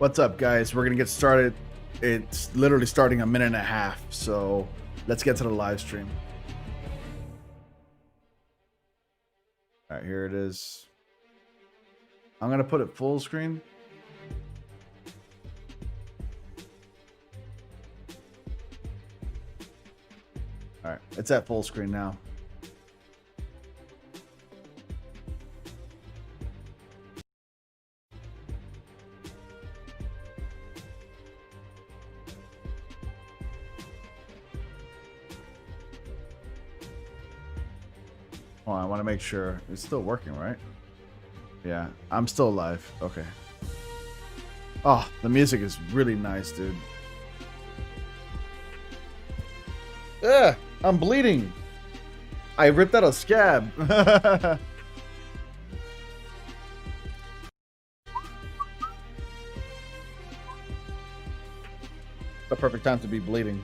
What's up, guys? We're gonna get started. It's literally starting a minute and a half, so let's get to the live stream. All right, here it is. I'm gonna put it full screen. All right, it's at full screen now. Oh, I want to make sure it's still working, right? Yeah, I'm still live. Okay. Oh, the music is really nice, dude. Ugh, I'm bleeding. I ripped out a scab. The perfect time to be bleeding.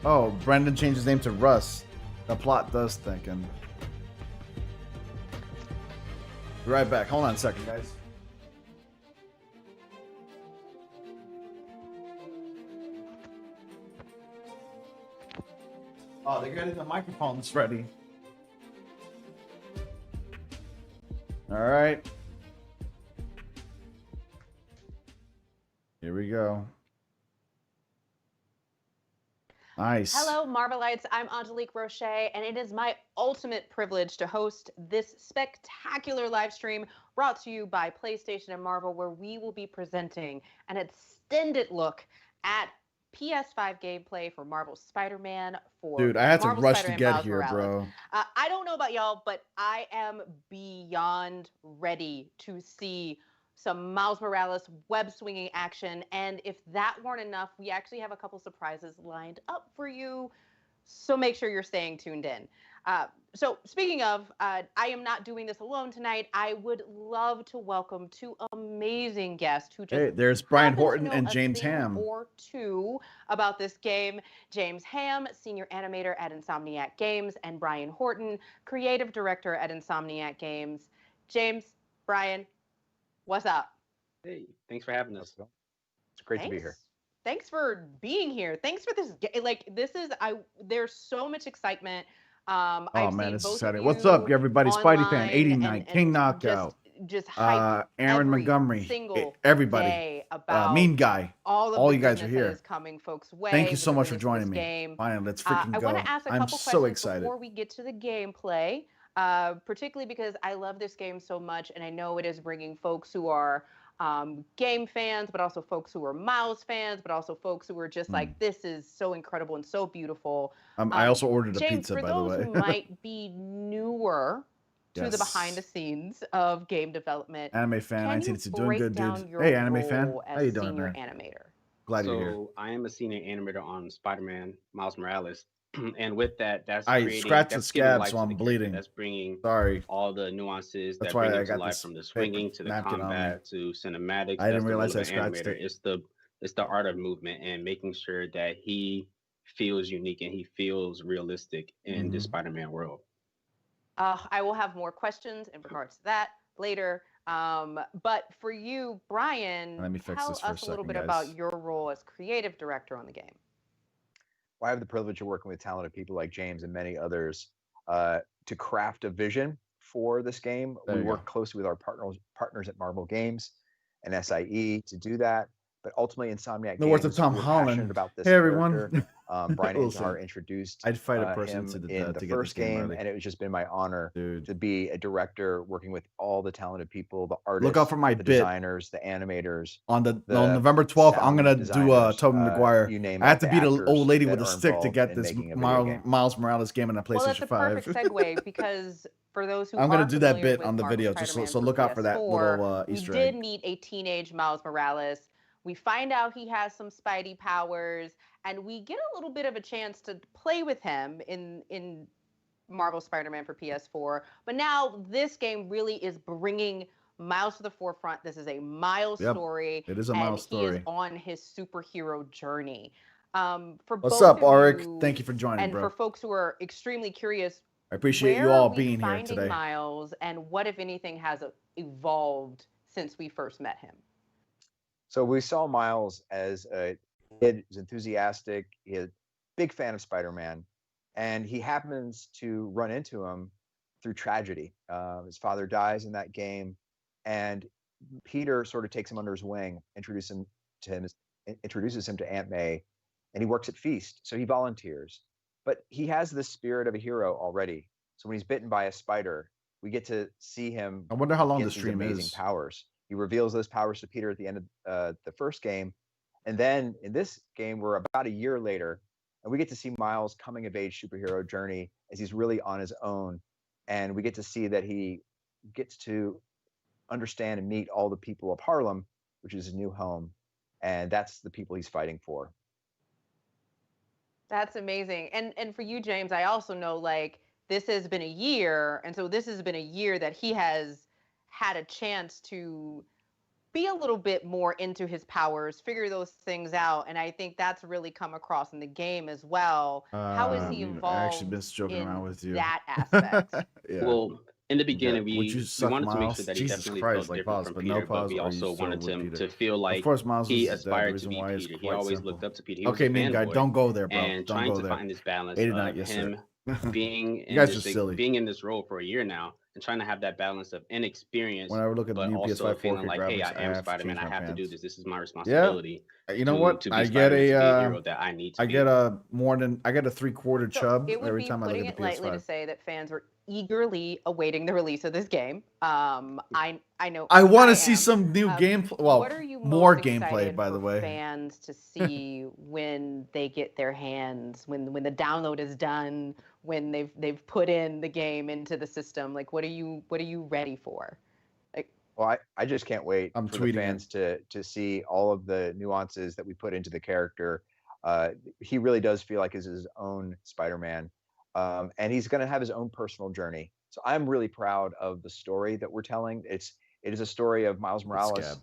Oh, Brendan changed his name to Russ. The plot does thicken. Be right back. Hold on a second, guys. Oh, they're getting the microphones ready. All right. Here we go. Nice. Hello, Marvelites. I'm Angelique Roche, and it is my ultimate privilege to host this spectacular live stream brought to you by PlayStation and Marvel, where we will be presenting an extended look at PS5 gameplay for Marvel's Spider-Man. Dude, I had to Marvel rush Spider-Man to get Miles here, Morales. bro. I don't know about y'all, but I am beyond ready to see some Miles Morales web swinging action. And if that weren't enough, we actually have a couple surprises lined up for you. So make sure you're staying tuned in. So speaking of, I am not doing this alone tonight. I would love to welcome two amazing guests who just there's Brian happen to Horton know and a James thing Ham. or two about this game. James Ham, senior animator at Insomniac Games, and Brian Horton, creative director at Insomniac Games. James, Brian, what's up? Hey, thanks for having us. It's great to be here. Thanks for being here. Thanks for this. There's so much excitement. Oh I've man, seen this is both exciting. of What's you up, everybody? Spidey fan, online 89, and King Knockout, just hype Aaron every Montgomery, single everybody, day about Mean Guy. all you guys are goodness here. that is coming folks' way. Thank you so with much the for release of joining this me. game. Fine, let's freaking go. I want to ask a I'm couple so questions excited before we get to the gameplay, particularly because I love this game so much, and I know it is bringing folks who are game fans, but also folks who are Miles fans, but also folks who are just like, this is so incredible and so beautiful. I also ordered a James, pizza, by the for way. those who might be newer to the behind the scenes of game development, Anime fan, can you 19, break doing good, down dude. your Hey, anime fan, role how as you doing, senior man? animator? Glad you're here. So I am a senior animator on Spider-Man Miles Morales, and with that, that's I creating, scratched the that's giving scab, life so to I'm the bleeding. character. That's bringing Sorry. all the nuances That's that why bring I it to got life, this from the swinging to the napkin on me. combat to cinematics. I didn't That's the realize role I of an scratched animator. it. It's the art of movement and making sure that he feels unique and he feels realistic in the Spider-Man world. I will have more questions in regards to that later. But for you, Brian, Let me fix tell this for us a little bit guys. about your role as creative director on the game. Well, I have the privilege of working with talented people like James and many others to craft a vision for this game. We work closely with our partners at Marvel Games and SIE to do that. But ultimately, Insomniac The words Games, of Tom we're Holland. passionate about this Hey, everyone. character. Brian Intihar introduced I'd fight a person him to in the get first this game, and it was just been my honor dude, to be a director working with all the talented people, the artists, look out for my the bit designers, the animators. on November 12th. I'm gonna do Tobey Maguire. You name I have it, to beat an old lady with that a are stick to get involved this in making a video game. Miles Morales game on a PlayStation 5. Well, that's a perfect segue because for those who I'm gonna do that familiar bit with on the Marvel video, just Spider-Man so look out for that PS4, little Easter we egg. did meet a teenage Miles Morales. We find out he has some Spidey powers, and we get a little bit of a chance to play with him in Marvel Spider-Man for PS4. But now this game really is bringing Miles to the forefront. This is a Miles story. It is a Miles story. He is on his superhero journey. For What's both up, of Auric? you, Thank you for joining, and bro. for folks who are extremely curious, I appreciate you where all are we being here finding today. Miles, and what, if anything, has evolved since we first met him? So we saw Miles as a kid who's enthusiastic. He's a big fan of Spider-Man, and he happens to run into him through tragedy. His father dies in that game, and Peter sort of takes him under his wing, introduces him to Aunt May, and he works at Feast. So he volunteers, but he has the spirit of a hero already. So when he's bitten by a spider, we get to see him. I wonder how long get the these stream amazing is. powers. He reveals those powers to Peter at the end of the first game, and then in this game, we're about a year later, and we get to see Miles' coming of age superhero journey as he's really on his own, and we get to see that he gets to understand and meet all the people of Harlem, which is his new home, and that's the people he's fighting for. That's amazing. And for you, James, I also know, like, this has been a year, and so this has been a year that he has had a chance to be a little bit more into his powers, figure those things out, and I think that's really come across in the game as well. How has he I evolved actually been joking around with you. that aspect? Yeah. Well, in the beginning, Would you we suck wanted to make Miles? sure that he Jesus definitely Christ, felt like different pause, from but Peter, no pause, but we or you also still wanted with him Peter? to feel like Of course, Miles he is dead. The aspired to reason be why is Peter. He quite always simple. looked up to Peter. He was Okay, a mean guy, fanboy, don't go there, bro. and Don't trying go to there. find this balance 89, of yes, him sir. being You in guys are this silly. being in this role for a year now, and trying to have that balance of inexperience, When I look at the but new also PS5 feeling 4K like, hey, I graphics, I am have to Spider-Man. change I my have to do pants. this. This is my Yeah, responsibility. you know what? To be I get Spider-Man, to be a a hero that I need to I be. get a more than I get a 3/4 So chub it would every be time I look putting at it the lightly to PS5. say that fans are eagerly awaiting the release of this game. I know I want I to see am. some new gameplay. What Well, are you more most gameplay, excited by for the way. fans to see when they get their hands, when the download is done, when they've put in the game into the system? Like, what are you ready for? Like, Well, I just can't wait I'm for the tweeting fans to see all of the nuances that we put into the character. He really does feel like is his own Spider-Man, and he's going to have his own personal journey. So I'm really proud of the story that we're telling. It is a story of Miles Morales,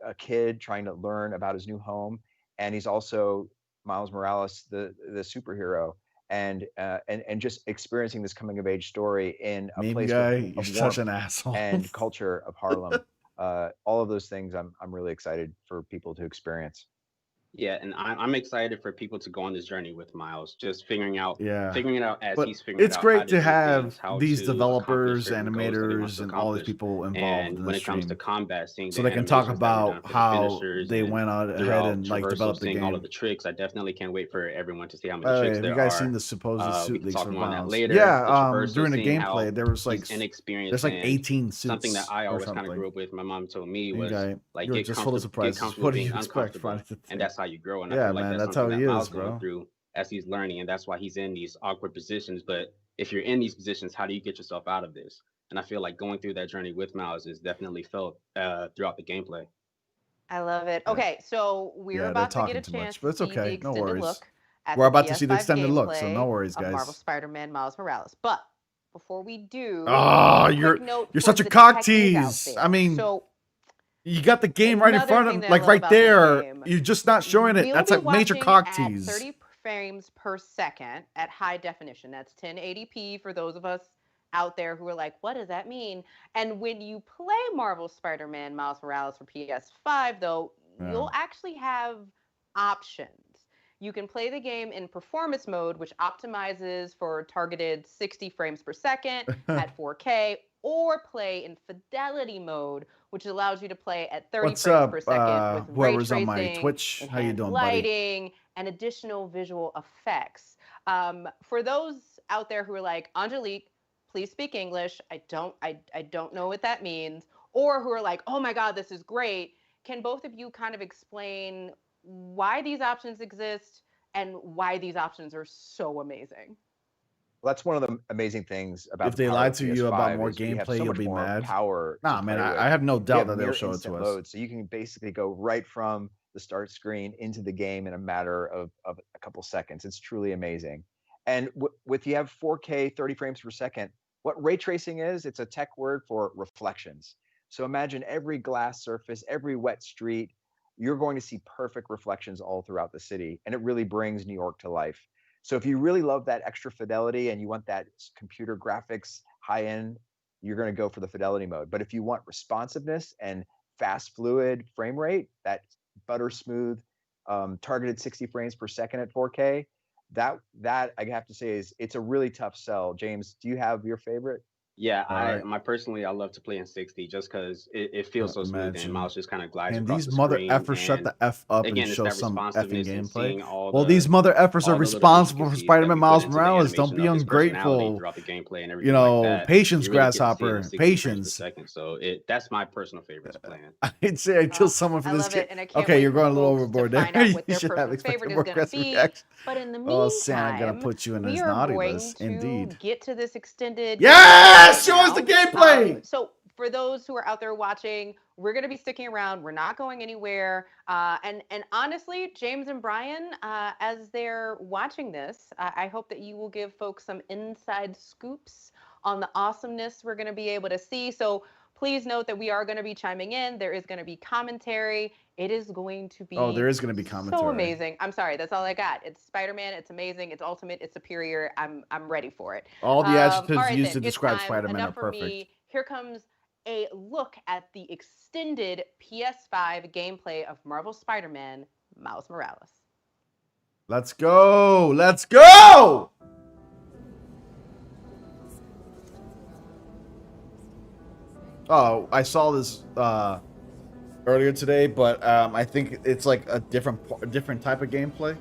a kid trying to learn about his new home, and he's also Miles Morales, the superhero, and just experiencing this coming of age story in a Meme place guy, of you're such warmth an asshole. and culture of Harlem. All of those things I'm really excited for people to experience. Yeah, and I'm excited for people to go on this journey with Miles, just figuring it out as But he's figuring it's it out how great to to do have things, how these to accomplish developers, certain goals that he wants animators, to and all these accomplish. people involved And in when the it comes to stream, combat, seeing so the they can talk animations that were done about for the how finishers they and went ahead throughout and like traversal, developed the seeing all of game. the tricks, I definitely can't wait for everyone to see how many By the way, tricks have you there guys are. seen the supposed We suit can leaks talk for more on that Miles? later. Yeah, The traversal, during the seeing how gameplay, there was like he's inexperienced, there's like and 18 something that suits I or always kind of something. grew up with. My mom told me Mean was guy, like you're just full of get surprises. comfortable What do being you expect? uncomfortable, and that's how you grow. And I Yeah, feel like man, that's that's how something he that is, Miles going bro. through as he's learning, and that's why he's in these awkward positions. But if you're in these positions, how do you get yourself out of this? And I feel like going through that journey with Miles is definitely felt throughout the gameplay. I love it. Okay, so we're Yeah, they're about to get talking a too chance much, but to it's see the okay. No extended worries. look at We're the about to see the PS5 extended look, so no gameplay worries, of Marvel guys. Spider-Man Miles Morales. But before we do, Oh, quick you're note you're for such a the cock techies out tease. there. I mean, So you got the game right in another front thing of, that I like love right about the there. game, You're just not showing it. we'll That's be a major watching cock at tease. 30 frames per second at high definition. That's 1080p for those of us out there who are like, what does that mean? And when you play Marvel Spider-Man Miles Morales for PS5, though, you'll actually have options. You can play the game in performance mode, which optimizes for targeted 60 frames per second at 4K, or play in fidelity mode, which allows you to play at 30 What's frames up, per second with ray whoever's on my tracing, Twitch? How you enhanced doing, buddy? lighting, and additional visual effects. For those out there who are like, Angelique, please speak English. I don't know what that means. Or who are like, oh my God, this is great. Can both of you kind of explain why these options exist and why these options are so amazing? Well, that's one of the amazing things about If they lied to you about more gameplay, you'll be mad. Power. Nah, man, I have no doubt that they'll show it to us. Load, so you can basically go right from the start screen into the game in a matter of a couple seconds. It's truly amazing. And with you have 4K 30 frames per second, what ray tracing is, it's a tech word for reflections. So imagine every glass surface, every wet street, you're going to see perfect reflections all throughout the city, and it really brings New York to life. So if you really love that extra fidelity and you want that computer graphics high end, you're going to go for the fidelity mode. But if you want responsiveness and fast fluid frame rate, that butter smooth targeted 60 frames per second at 4K, that I have to say it's a really tough sell. James, do you have your favorite? Yeah, personally, I love to play in 60 just because it feels so smooth and mouse just kind of glides and across these the mother screen. effers shut the F up again, and it's show that some effing responsiveness and gameplay. seeing all Well, the, these mother effers are all the little things you responsible can for see that Spider-Man we put Miles into the Morales. Don't animation be of his personality ungrateful. throughout the gameplay and You everything know, like that. patience, You really get to see it in grasshopper, 60 frames per patience. second. So that's my personal favorite to play in. I'd say I kill someone for I this love game. it, and I can't Okay, wait you're for going a little folks overboard to there. find out what You their should have personal expected favorite more is going to aggressive be. reaction. But in the Oh, Santa gonna meantime, put you in his we are naughty going list. to Indeed. get to this extended. Yes! gameplay Show us now. the gameplay! So for those who are out there watching, we're going to be sticking around. We're not going anywhere. And honestly, James and Brian, as they're watching this, I hope that you will give folks some inside scoops on the awesomeness we're going to be able to see. So please note that we are going to be chiming in. There is going to be commentary. It is going to be there is going to be commentary. so amazing. I'm sorry, that's all I got. It's Spider-Man. It's amazing. It's ultimate. It's superior. I'm ready for it. All the adjectives all right, used then. to describe It's time. Spider-Man Enough are for perfect. me. Here comes a look at the extended PS5 gameplay of Marvel Spider-Man Miles Morales. Let's go! Let's go! Oh, I saw this earlier today, but I think it's like a different type of gameplay.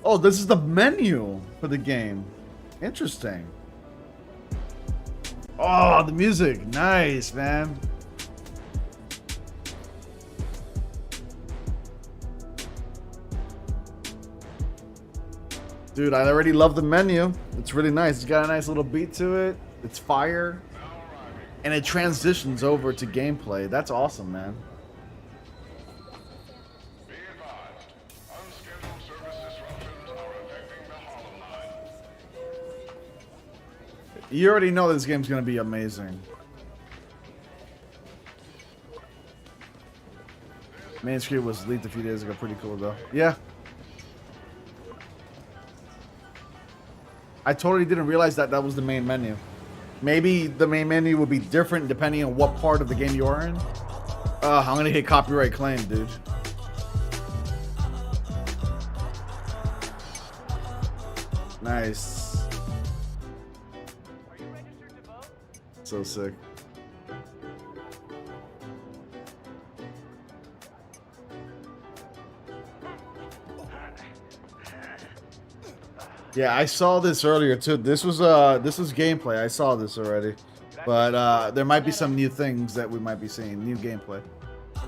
Oh, this is the menu for the game. Interesting. Oh, the music. Nice, man. Dude, I already love the menu. It's really nice. It's got a nice little beat to it. It's fire. And it transitions over to gameplay. That's awesome, man. You already know this game's going to be amazing. Main screen was leaked a few days ago. Pretty cool, though. Yeah. I totally didn't realize that was the main menu. Maybe the main menu will be different depending on what part of the game you are in. I'm going to hit copyright claim, dude. Nice. So sick. Yeah, I saw this earlier too. This was gameplay. I saw this already. But there might be some new things that we might be seeing. New gameplay. That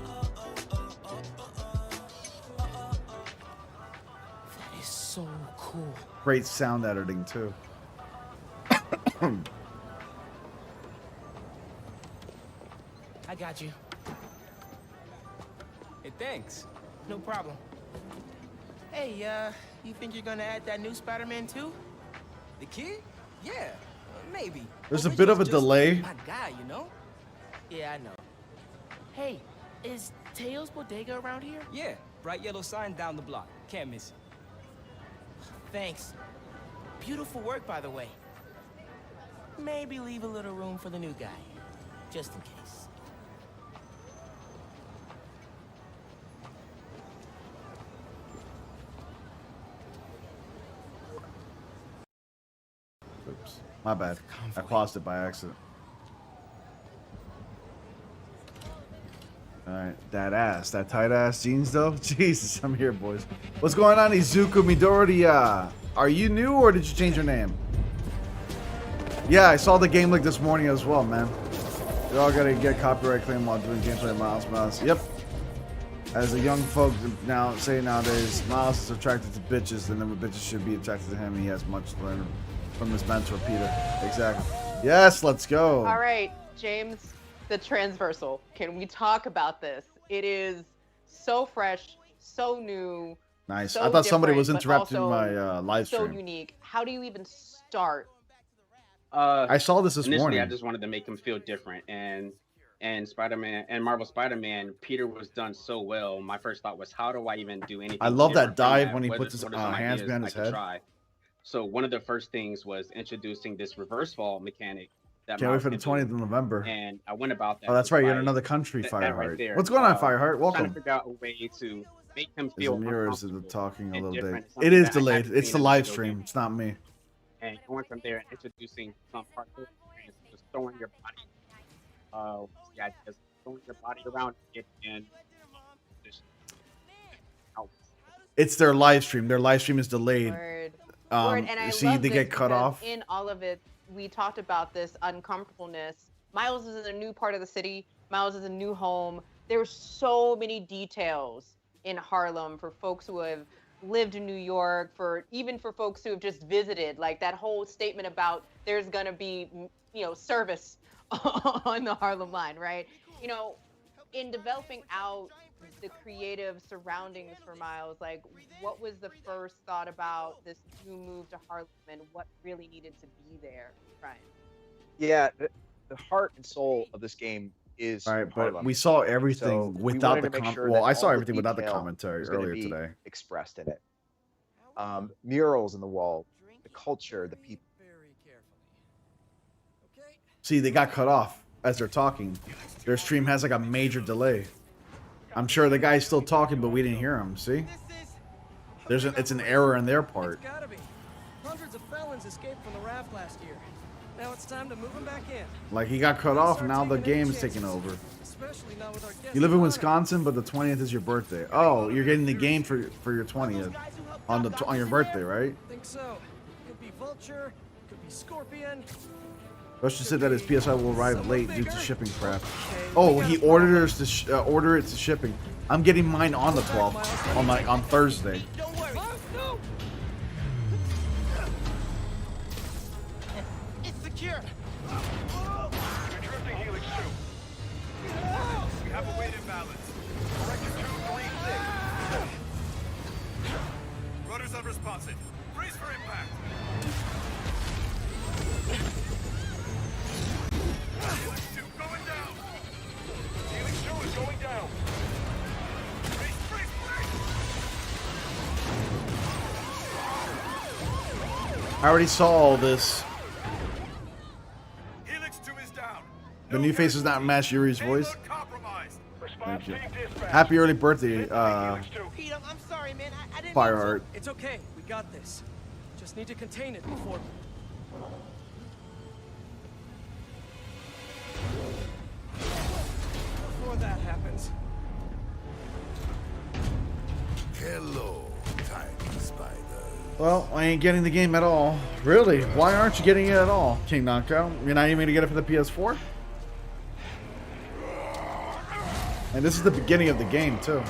is so cool. Great sound editing too. I got you. Hey, thanks. No problem. Hey, you think you're gonna add that new Spider-Man too? The kid? Yeah, maybe. There's a bit of a delay. My guy, you know? Yeah, I know. Hey, is Teo's Bodega around here? Yeah, bright yellow sign down the block. Can't miss it. Thanks. Beautiful work, by the way. Maybe leave a little room for the new guy, just in case. Oops. My bad. I paused it by accident. Alright, that tight ass jeans though? Jesus, I'm here, boys. What's going on, Izuku Midoriya? Are you new or did you change your name? Yeah, I saw the game leak this morning as well, man. You're all gonna get copyright claim while doing gameplay of Miles Morales. Yep. As a young folk now say nowadays, Miles is attracted to bitches, and then when bitches should be attracted to him, he has much to learn from his mentor, Peter. Exactly. Yes, let's go. All right, James, the transversal. Can we talk about this? It is so fresh, so new. Nice. So I thought somebody was different, but interrupting also my live so stream. unique. How do you even start? I saw this initially, morning. I just wanted to make him feel different, and and Spider-Man and Marvel Spider-Man, Peter was done so well. My first thought was, how do I even do anything? I love that different from dive that? when he What puts is- his what are some hands ideas behind I his could head. try? So one of the first things was introducing this reverse fall mechanic that Can't wait Miles for the can do. 20th of November. And I went about that. Oh, that's right. You're in by another country, that right Fireheart. there. What's going on, Fireheart? Trying to Welcome. figure out a way to make him His feel mirrors are uncomfortable talking a and little bit. different. It's It something is that I delayed. haven't It's seen the in a live video stream. game. It's not me. And going from there and introducing some part of the experience, just throwing your body, yeah, just throwing your body around and just out. It's their live stream. Their live stream is delayed. Word. Word. And I See, love they this get cut because off. in all of it, we talked about this uncomfortableness. Miles is in a new part of the city. Miles is a new home. There's so many details in Harlem for folks who have lived in New York, even for folks who have just visited. Like that whole statement about there's gonna be, service on the Harlem line, right? In developing out the creative surroundings for Miles, like what was the first thought about this new move to Harlem and what really needed to be there, Ryan? Yeah, the heart and soul of this game is All right, but Harlem. we saw everything So we without wanted the to make sure well, that I saw all the everything without the detail commentary was gonna earlier be today. expressed in it. Murals in the wall, the culture, the people. See, they got cut off as they're talking. Their stream has like a major delay. I'm sure the guy's still talking, but we didn't hear him. See? It's an error in their part. It's gotta be. Hundreds of felons escaped from the raft last year. Now it's time to move them back in. Like he got cut off, and now the game is taking over. You live in Wisconsin, but the 20th is your birthday. Oh, you're getting the game for your 20th on your birthday, right? I think so. Could be Vulture, could be Scorpion. Rush said that his PSI will arrive late due to shipping crap. Oh, he ordered us to order it to shipping. I'm getting mine on the 12th, on Thursday. Don't worry. No. It's secure. Drifting Helix 2. We have a weight imbalance. Corrector 236. Rudders unresponsive. Brace for impact. Helix 2 going down. Helix 2 is going down. Brace, brace, brace. I already saw all this. Helix 2 is down. The new face does not match Yuri's voice. Payload compromised. Thank you. Being dispatched. Happy early birthday, Helix 2. Pete, I'm sorry, man. I didn't Fireheart. It's okay. We got this. Just need to contain it before. Before that happens. Hello, tiny spider. Well, I ain't getting the game at all. Really? Why aren't you getting it at all, King Knockout? You're not even going to get it for the PS4? And this is the beginning of the game, too.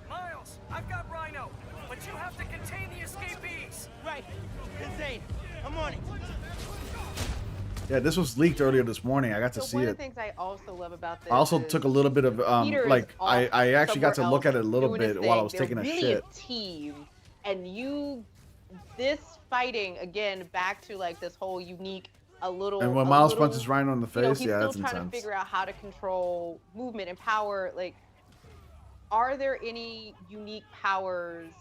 Miles, I've got Rhino, but you have to contain the escapees. Right. Insane. I'm on it. Yeah, this was leaked earlier this morning. I got to So see one it. of the things I also love about this I also is took a little bit of Peter is like off I actually got to somewhere look at it a else little doing his bit while I thing. was They're taking a really shit. a team, and this fighting again back to like this whole unique, And when Miles punches Rhino in the face, he's yeah, still that's trying intense. to figure out how to control movement and power. Like, are there any unique powers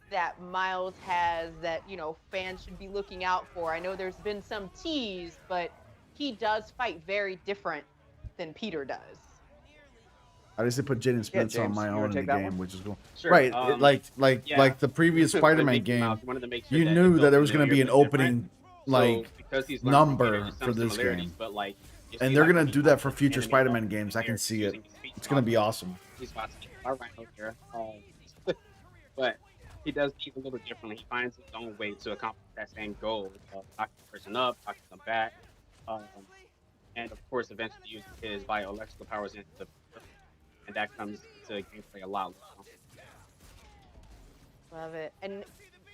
that Miles has that fans should be looking out for? I know there's been some tease, but he does fight very different than Peter does. I just put Jaden Spence on James, my you wanna own in the take that game, one? which is cool. Sure, Right, yeah. like the previous With Spider-Man Mickey game, Mouse, wanted to make sure you that knew it that there felt was going to be an familiar but opening different. like So, because he's learning from number Peter, there's for some this similarities, game. but like, you And see, they're like, gonna when do he that punches for the future enemy Spider-Man along games. I can there, see it. using his feet It's gonna be to awesome. He's about to get our Rhino here. But he does things a little differently. He finds his own way to accomplish that same goal of knocking the person up, knocking them back, and of course, eventually using his bioelectrical powers into the, and that comes to gameplay a lot. Love it. And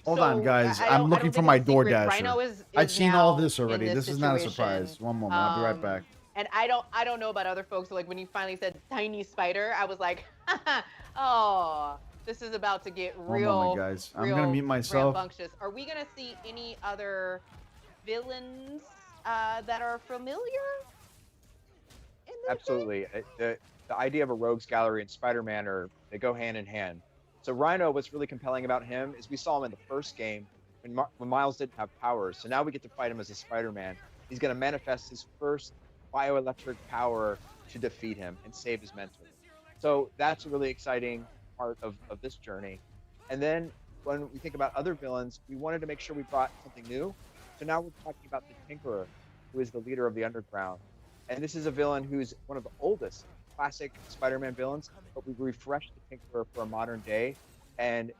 Hold so, on, guys. I I'm don't looking for think my it's a secret. DoorDasher. Rhino is I've seen all now this in already. This is not a surprise. situation. One moment, I'll be right back. And I don't know about other folks. So like when you finally said tiny spider, I was like, oh, This is about to get One real. moment, guys. I'm gonna mute myself. Rambunctious. Are we gonna see any other villains that are familiar? In this Absolutely. The idea of a rogues gallery and Spider-Man they go hand in hand. So Rhino, what's really compelling about him is we saw him in the first game when Miles didn't have powers. So now we get to fight him as a Spider-Man. He's going to manifest his first bioelectric power to defeat him and save his mentor. So that's a really exciting part of this journey. And then when we think about other villains, we wanted to make sure we brought something new. So now we're talking about the Tinkerer, who is the leader of the Underground. And this is a villain who's one of the oldest classic Spider-Man villains, but we refreshed the Tinkerer for a modern day. And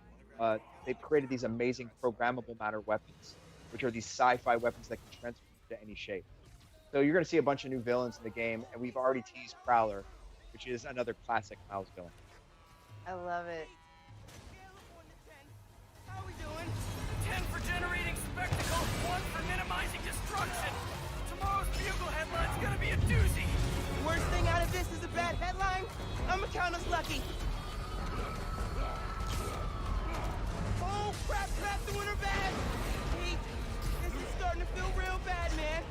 they've created these amazing programmable matter weapons, which are these sci-fi weapons that can transform into any shape. So you're going to see a bunch of new villains in the game, and we've already teased Prowler, which is another classic Miles villain. I love it. How we doing? 10 for generating spectacle, 1 for minimizing destruction. Tomorrow's Bugle headline's gonna be a doozy. Worst thing out of this is a bad headline. I'ma count us lucky. Oh, crap, doing her bad. Pete, this is starting to feel real bad, man.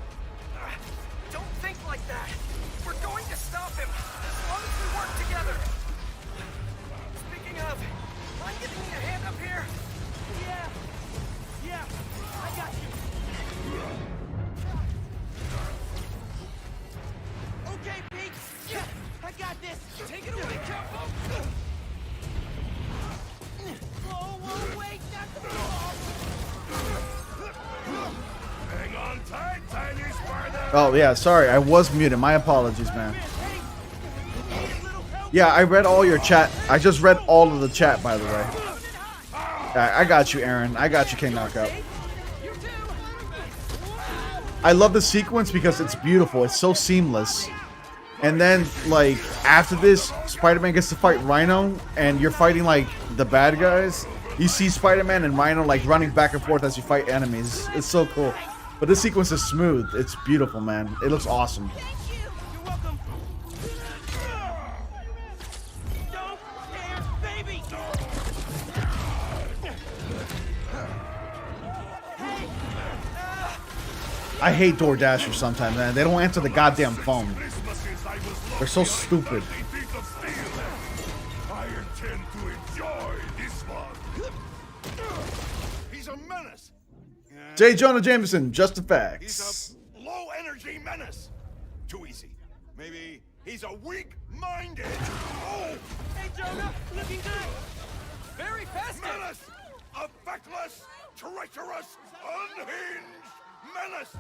Don't think like that. We're going to stop him, as long as we work together. Speaking of, mind giving me a hand up here? Yeah, I got you. Okay, Pete. Yeah, I got this. Take it away, Capo. Whoa, wait, not the ball. Hang on tight, tiny spider. Oh yeah, sorry, I was muted. My apologies, man. Yeah, I read all your chat. I just read all of the chat, by the way. I got you, Aaron. I got you, King Knockout. I love the sequence because it's beautiful. It's so seamless. And then, like, after this, Spider-Man gets to fight Rhino, and you're fighting, like, the bad guys. You see Spider-Man and Rhino, like, running back and forth as you fight enemies. It's so cool. But this sequence is smooth. It's beautiful, man. It looks awesome. You're welcome. Don't care, baby. I hate DoorDashers sometimes, man. They don't answer the goddamn phone. They're so stupid. I intend to enjoy this one. He's a menace. J. Jonah Jameson, Just the He's Facts. a low-energy menace. Too easy. Maybe he's a weak-minded. Oh, Hey, Jonah, looking good. Very festive. menace! Effectless, treacherous, unhinged menace!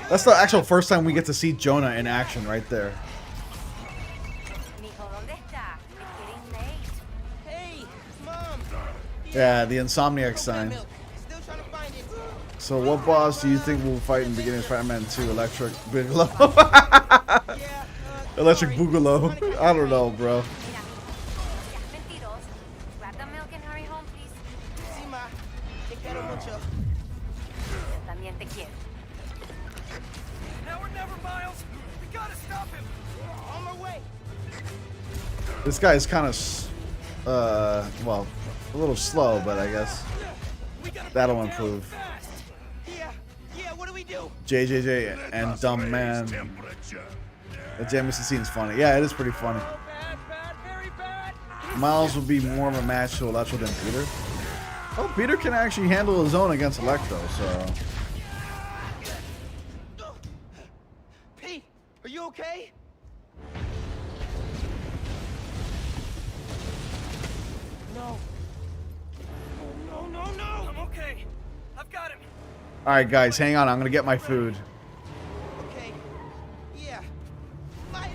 That's the actual first time we get to see Jonah in action right there. Mijo, ¿dónde está? It's getting late. Hey, Mom. Yeah, the Insomniac sign. Milk. Still trying to find it. So what boss do you think will fight in the beginning of Spider-Man 2? Electric Boogaloo? Yeah, Electric sorry. Boogaloo. I don't know, bro. Mira, seas mentiroso. Grab the milk and hurry home, please. Sí, ma. Te quiero mucho. Yo también te quiero. Now or never, Miles. We gotta stop him. On my way. This guy is kind of, well, a little slow, but I guess We gotta that'll get down improve. fast. Yeah, what do we do? JJJ and Dumb Man. Temperature. The Jameson scene's funny. Yeah, it is pretty funny. Bad, very bad. Miles will be more of a match to Electro than Peter. Oh, Peter can actually handle his own against Electro, so. Pete, are you okay? No. No. I'm okay. I've got him. Alright, guys, hang on. I'm going to get my food. Okay. Yeah. Might,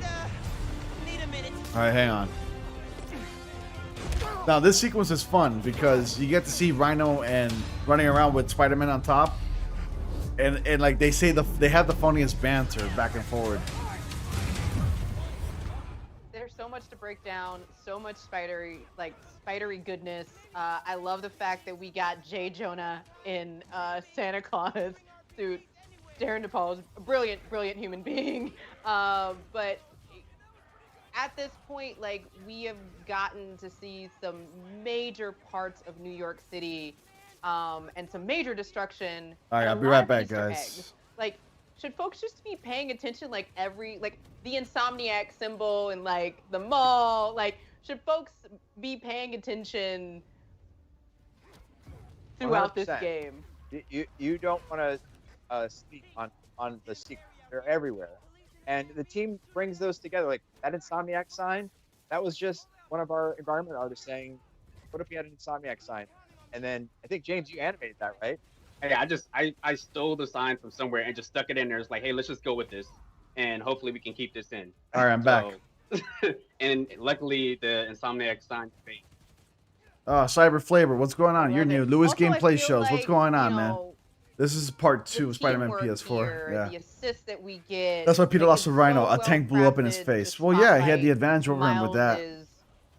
need a minute. Alright, hang on. Now, this sequence is fun because you get to see Rhino and running around with Spider-Man on top. And like they say, they have the funniest banter back and forward. There's so much to break down, so much spidery goodness. I love the fact that we got J. Jonah in Santa Claus suit. Darren DePaul is a brilliant human being. But at this point, like, we have gotten to see some major parts of New York City, and some major destruction. All right, and I'll a be lot right of back, Easter guys. eggs. Like, should folks just be paying attention, like the Insomniac symbol and like the mall? Like, should folks be paying attention throughout this 100%. game? You don't want to speak on the secret. They're everywhere, and the team brings those together. Like that Insomniac sign, that was just one of our environment artists saying, "What if we had an Insomniac sign?" And then I think James, you animated that, right? Hey, I stole the sign from somewhere and just stuck it in there. It's like, hey, let's just go with this, and hopefully we can keep this in. All right, I'm back. And luckily the Insomniac sign fake. Cyber Flavor, what's going on? Love You're new. it. Lewis Also, I Gameplay feel Shows. What's like, going on, you man? know, This is part the 2 of Spider-Man teamwork PS4. here, Yeah. the assist that we get. That's why Peter like, lost it's to Rhino. so A tank blew up in his well-crafted face. to Well, yeah, he had the spotlight advantage over him with that. Miles's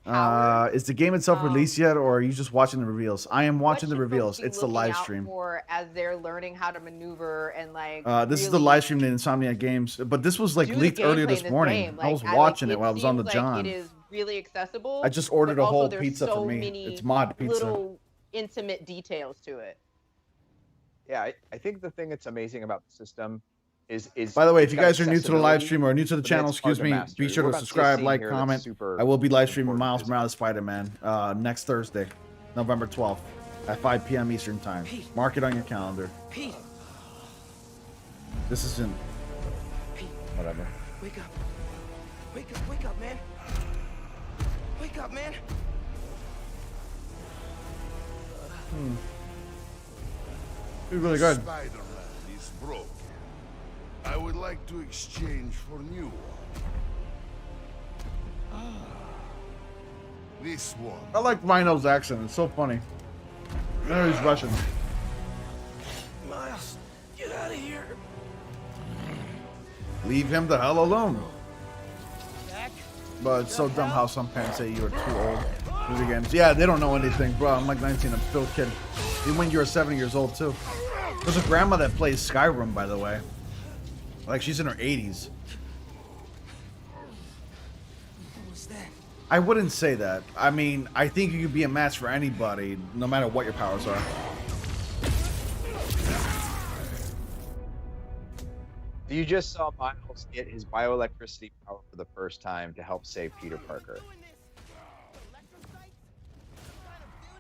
powers. Is the game itself released yet, or are you just watching the reveals? I am What watching the should folks reveals. be It's the looking live out stream. for as they're learning how to maneuver and like. This is the really live stream in Insomnia Games, but this was like do the leaked earlier gameplay this in this morning. game. I was Like, watching it while I was on the seems John. Like it is really accessible. I just ordered but a also whole there's pizza so for me. many It's mod pizza. little intimate details to it. Yeah, I think the thing that's amazing about the system is. By the way, if you got guys are new to the live accessibility, stream or new to the but channel, it's hard excuse to me, master. be sure We're to about to see a subscribe, scene like, here that's comment. super I will be live streaming important Miles because- Morales Spider-Man next Thursday, November 12th at 5 p.m. Eastern Time. Mark it on your calendar. Pete, This isn't... Pete, Whatever. wake up. Wake up, man. Wake up, man. It's really good. Spider-Man is broken. I would like to exchange for new one. This one. I like Rhino's accent. It's so funny. I know he's Russian. Miles, get out of here. Leave him the hell alone. Back. But it's so dumb how some parents say you're too old for the games. Yeah, they don't know anything, bro. I'm like 19. I'm still a kid. Even when you were 7 years old, too. There's a grandma that plays Skyrim, by the way. Like, she's in her 80s. What was that? I wouldn't say that. I mean, I think you could be a match for anybody, no matter what your powers are. You just saw Miles get his bioelectricity power for the first time to help save Peter Parker.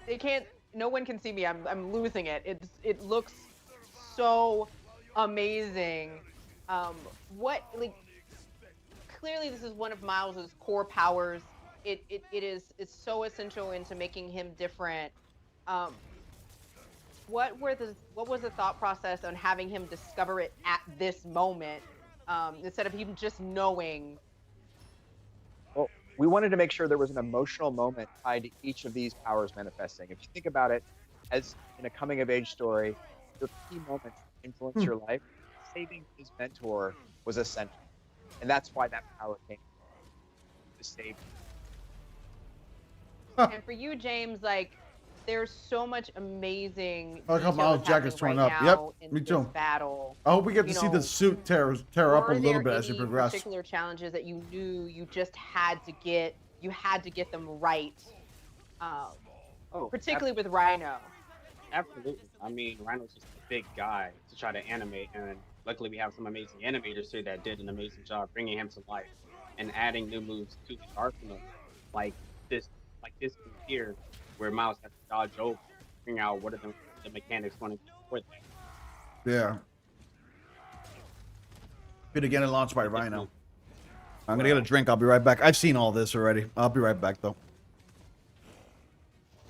They can't. No one can see me. I'm losing it. It looks so amazing. What like? Clearly, this is one of Miles's core powers. It's so essential into making him different. What was the thought process on having him discover it at this moment, instead of him just knowing? Well, we wanted to make sure there was an emotional moment tied to each of these powers manifesting. If you think about it, as in a coming-of-age story, your key moments influence your life. Saving his mentor was essential, and that's why that power came to save. And for you, James, like, there's so much amazing. I like how detail Miles that's Jack is happening torn right up. now Yep, in me this too. Battle. I hope we get to You see know, the suit tear up a Were little there bit as you any progress. particular challenges that you knew you just had to get? You had to get them right. Particularly with Rhino. Absolutely. I mean, Rhino's just a big guy to try to animate, and luckily we have some amazing animators here that did an amazing job bringing him to life and adding new moves to his arsenal, like this move here, where Miles has to dodge over, figuring out what are the mechanics going to be for that. Yeah. Good again and launched by Rhino. I'm gonna get a drink. I'll be right back. I've seen all this already. I'll be right back though.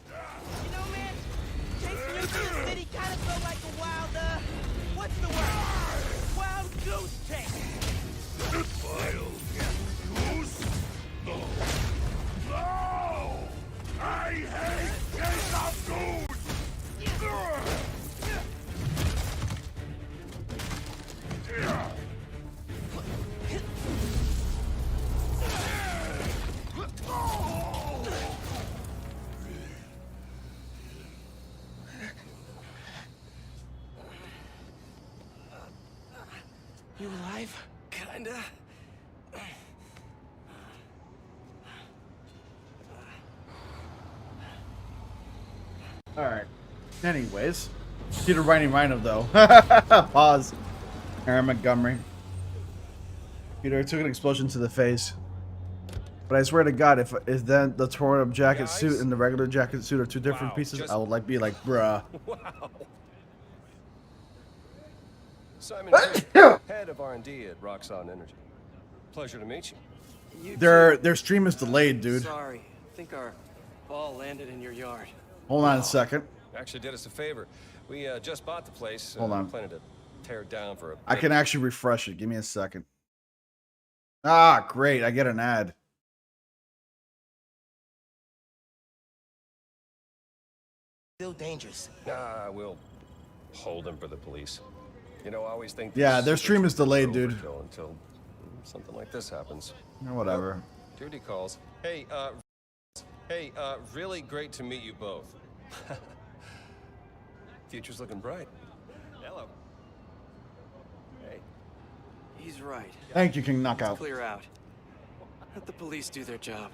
You know, man, chasing you through the city kind of felt like a wild, what's the word? Wild goose chase. Goose? No. No! I hate chase of goose! You alive? Kinda. All right. Anyways, Peter Riding Rhino though. Pause. Aaron Montgomery. Peter took an explosion to the face. But I swear to God, if then the torn up jacket suit and the regular jacket suit are two different pieces, I would be like, bruh. Wow. Simon, head of R&D at Roxxon Energy. Pleasure to meet you. Their stream is delayed, dude. Sorry, I think our ball landed in your yard. Hold on a second. Actually did us a favor. We just bought the place. Hold on. Planning to tear it down for a I can actually refresh it. Give me a second. Ah, great. I get an ad. Still dangerous. Nah, we'll hold him for the police. You know, I always think. Yeah, their stream is delayed, dude. Until something like this happens. Whatever. Judy calls. Hey, really great to meet you both. Future's looking bright. Hello. Hey. He's right. Thank you, King Knockout. Clear out. Let the police do their job.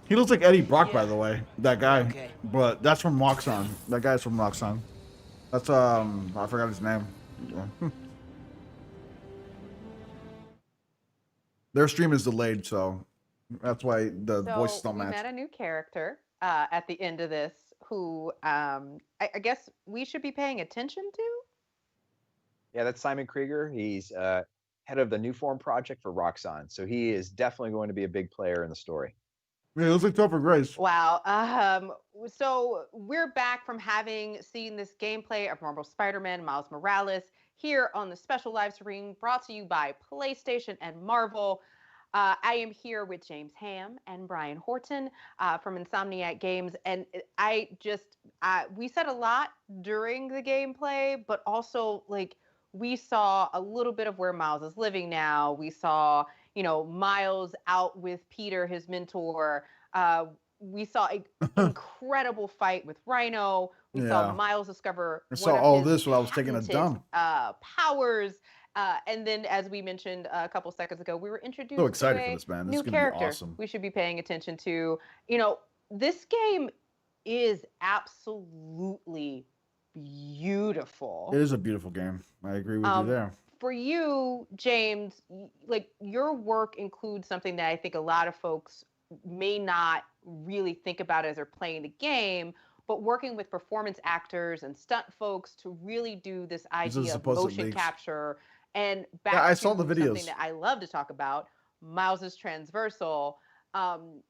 He looks like Eddie Brock, by the way. That guy. Okay. But that's from Roxxon. That guy's from Roxxon. That's I forgot his name. Their stream is delayed, so that's why the voices don't match. We met a new character at the end of this who I guess we should be paying attention to. Yeah, that's Simon Krieger. He's head of the New Form project for Roxxon. So he is definitely going to be a big player in the story. Yeah, it looks like Topher Grace. Wow. So we're back from having seen this gameplay of Marvel Spider-Man, Miles Morales, here on the special live stream brought to you by PlayStation and Marvel. I am here with James Ham and Brian Horton from Insomniac Games. And we said a lot during the gameplay, but also like we saw a little bit of where Miles is living now. We saw, Miles out with Peter, his mentor. We saw an incredible fight with Rhino. We saw Miles discover I saw all this while I was taking a dump. Powers. And then, as we mentioned a couple seconds ago, we were introduced So excited to for a this, man. This new is gonna character be awesome. we should be paying attention to. This game is absolutely beautiful. It is a beautiful game. I agree with you there. For you, James, like your work includes something that I think a lot of folks may not really think about as they're playing the game, but working with performance actors and stunt folks to really do this idea of motion capture. And back I to saw the videos. something that I love to talk about, Miles's transversal.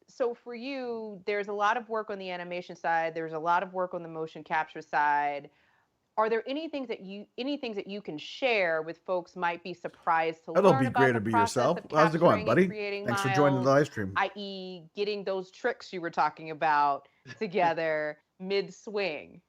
So for you, there's a lot of work on the animation side. There's a lot of work on the motion capture side. Are there any things that you can share with folks might be surprised to learn about? It'll be great to be yourself. How's it going, buddy? Thanks for joining the live stream. I.e., getting those tricks you were talking about together mid-swing.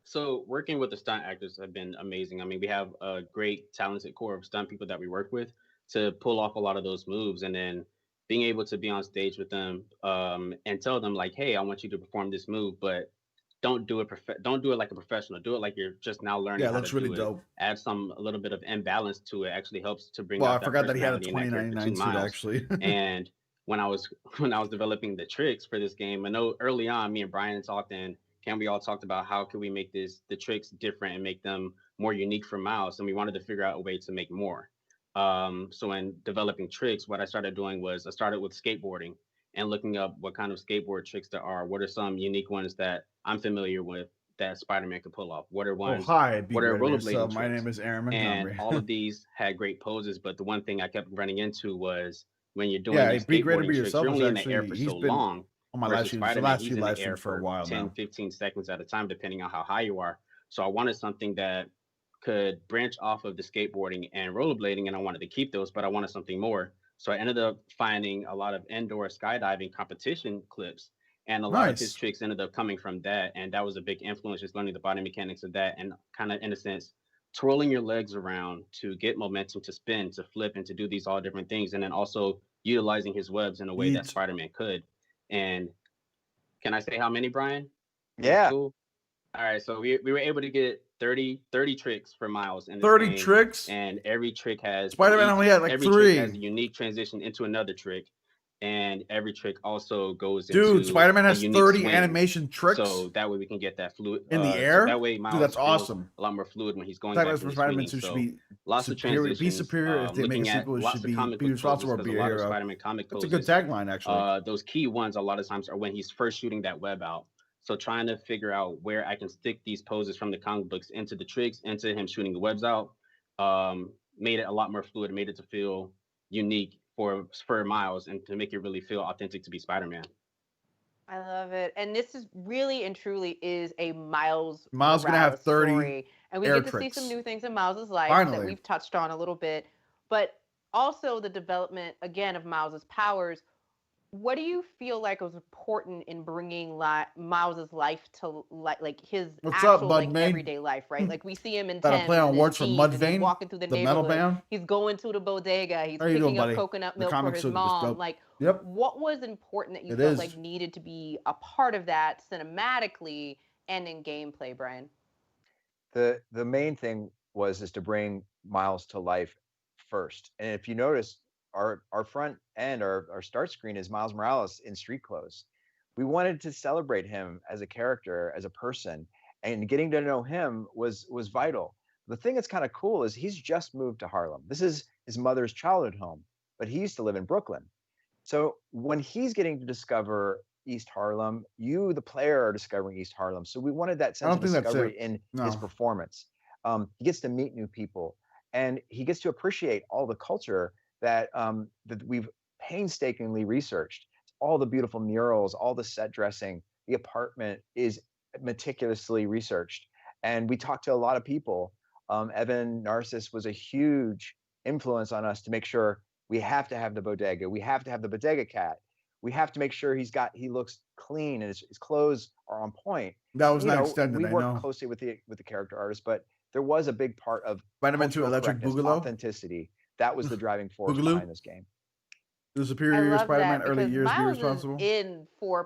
So working with the stunt actors have been amazing. I mean, we have a great talented core of stunt people that we work with to pull off a lot of those moves, and then being able to be on stage with them and tell them like, hey, I want you to perform this move, but don't do it like a professional. Do it like you're just now learning. Yeah, that's really dope. Add a little bit of imbalance to it. Actually helps to bring. Well, out I forgot that he had a personality 2099 suit actually. And when I was developing the tricks for this game, I know early on me and Brian talked, and we all talked about how could we make the tricks different and make them more unique for Miles, and we wanted to figure out a way to make more. So in developing tricks, what I started doing was I started with skateboarding and looking up what kind of skateboard tricks there are. What are some unique ones that I'm familiar with that Spider-Man could pull off? What are ones? Oh, hi. What are rollerblading? My name is Aaron Montgomery. And all of these had great poses, but the one thing I kept running into was when you're doing these skateboarding tricks, you're only in the air for so long. On my last few live streams for a while 10, now. 15 seconds at a time, depending on how high you are. So I wanted something that could branch off of the skateboarding and rollerblading, and I wanted to keep those, but I wanted something more. So I ended up finding a lot of indoor skydiving competition clips, and a lot of his tricks ended up coming from that. And that was a big influence, just learning the body mechanics of that and kind of, in a sense, twirling your legs around to get momentum, to spin, to flip, and to do these all different things. And then also utilizing his webs in a way that Spider-Man could. And can I say how many, Brian? Yeah. Cool. All right. So we were able to get 30 tricks for Miles. In 30 tricks? And every trick has... Spider-Man only had like 3. Every trick has a unique transition into another trick. and every trick also goes Dude, into Spider-Man a has unique 30 swing. animation tricks So that way we can get that fluid in the So air. that way Dude, Miles that's feels awesome. a lot more fluid when he's going That back was to for the Spider-Man swinging. 2 should So be lots of superior. Be transitions. superior. If they make Looking at sequels, lots should of be comic book poses responsible or because be a a lot of hero. Spider-Man comic That's a poses. good tagline, actually. Those key ones a lot of times are when he's first shooting that web out. So trying to figure out where I can stick these poses from the comic books into the tricks, into him shooting the webs out, made it a lot more fluid, made it to feel unique for Miles and to make it really feel authentic to be Spider-Man. I love it. And this is really and truly is a Miles Miles gonna have Morales 30 story. And we air get to see some tricks. new things in Miles's life that Finally. we've touched on a little bit. But also the development, again, of Miles's powers. What do you feel like was important in bringing Miles's life to like his What's up, actual Bud like May? everyday life, right? Like we see him in Gotta Thames play on and in words for jeans, and he's Mudvayne, walking through the the metal neighborhood. band. He's going to the bodega. He's How you doing, picking up buddy? coconut The milk for comics his are just mom. dope. Like, Yep. what was important that you It felt is. like needed to be a part of that cinematically and in gameplay, Brian? The main thing is to bring Miles to life first. And if you notice, our front end, our start screen is Miles Morales in street clothes. We wanted to celebrate him as a character, as a person, and getting to know him was vital. The thing that's kind of cool is he's just moved to Harlem. This is his mother's childhood home, but he used to live in Brooklyn. So when he's getting to discover East Harlem, you, the player, are discovering East Harlem. So we wanted that sense of discovery in his performance. He gets to meet new people, and he gets to appreciate all the culture that we've painstakingly researched. All the beautiful murals, all the set dressing, the apartment is meticulously researched. And we talked to a lot of people. Evan Narcissus was a huge influence on us to make sure we have to have the bodega. We have to have the bodega cat. We have to make sure he looks clean and his clothes are on point. That was not extended. We worked closely with the character artist, but there was a big part of Spider-Man 2 Electric Boogaloo authenticity. That was the driving force behind this game. The superior Spider-Man early years be responsible.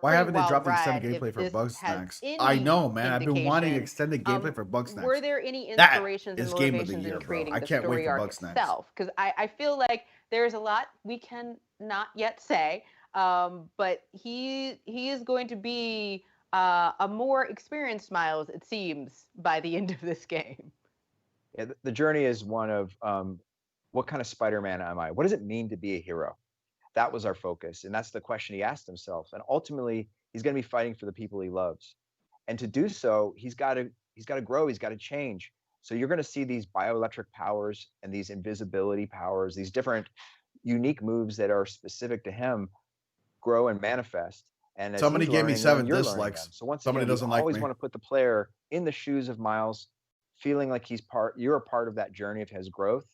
Why haven't they dropped extended gameplay for Bug Snacks? I know, man. I've been wanting extended gameplay for Bug Snacks. Were there any inspirations and motivations in creating I the can't wait story for arc Bug Snacks. itself? Because I feel like there's a lot we can not yet say, but he is going to be a more experienced Miles, it seems, by the end of this game. Yeah, the journey is one of what kind of Spider-Man am I? What does it mean to be a hero? That was our focus, and that's the question he asked himself. And ultimately, he's going to be fighting for the people he loves, and to do so, he's got to grow. He's got to change. So you're going to see these bioelectric powers and these invisibility powers, these different unique moves that are specific to him, grow and manifest. And somebody gave me 7 dislikes. So once somebody again, doesn't like me. Always want to put the player in the shoes of Miles, feeling like you're a part of that journey of his growth,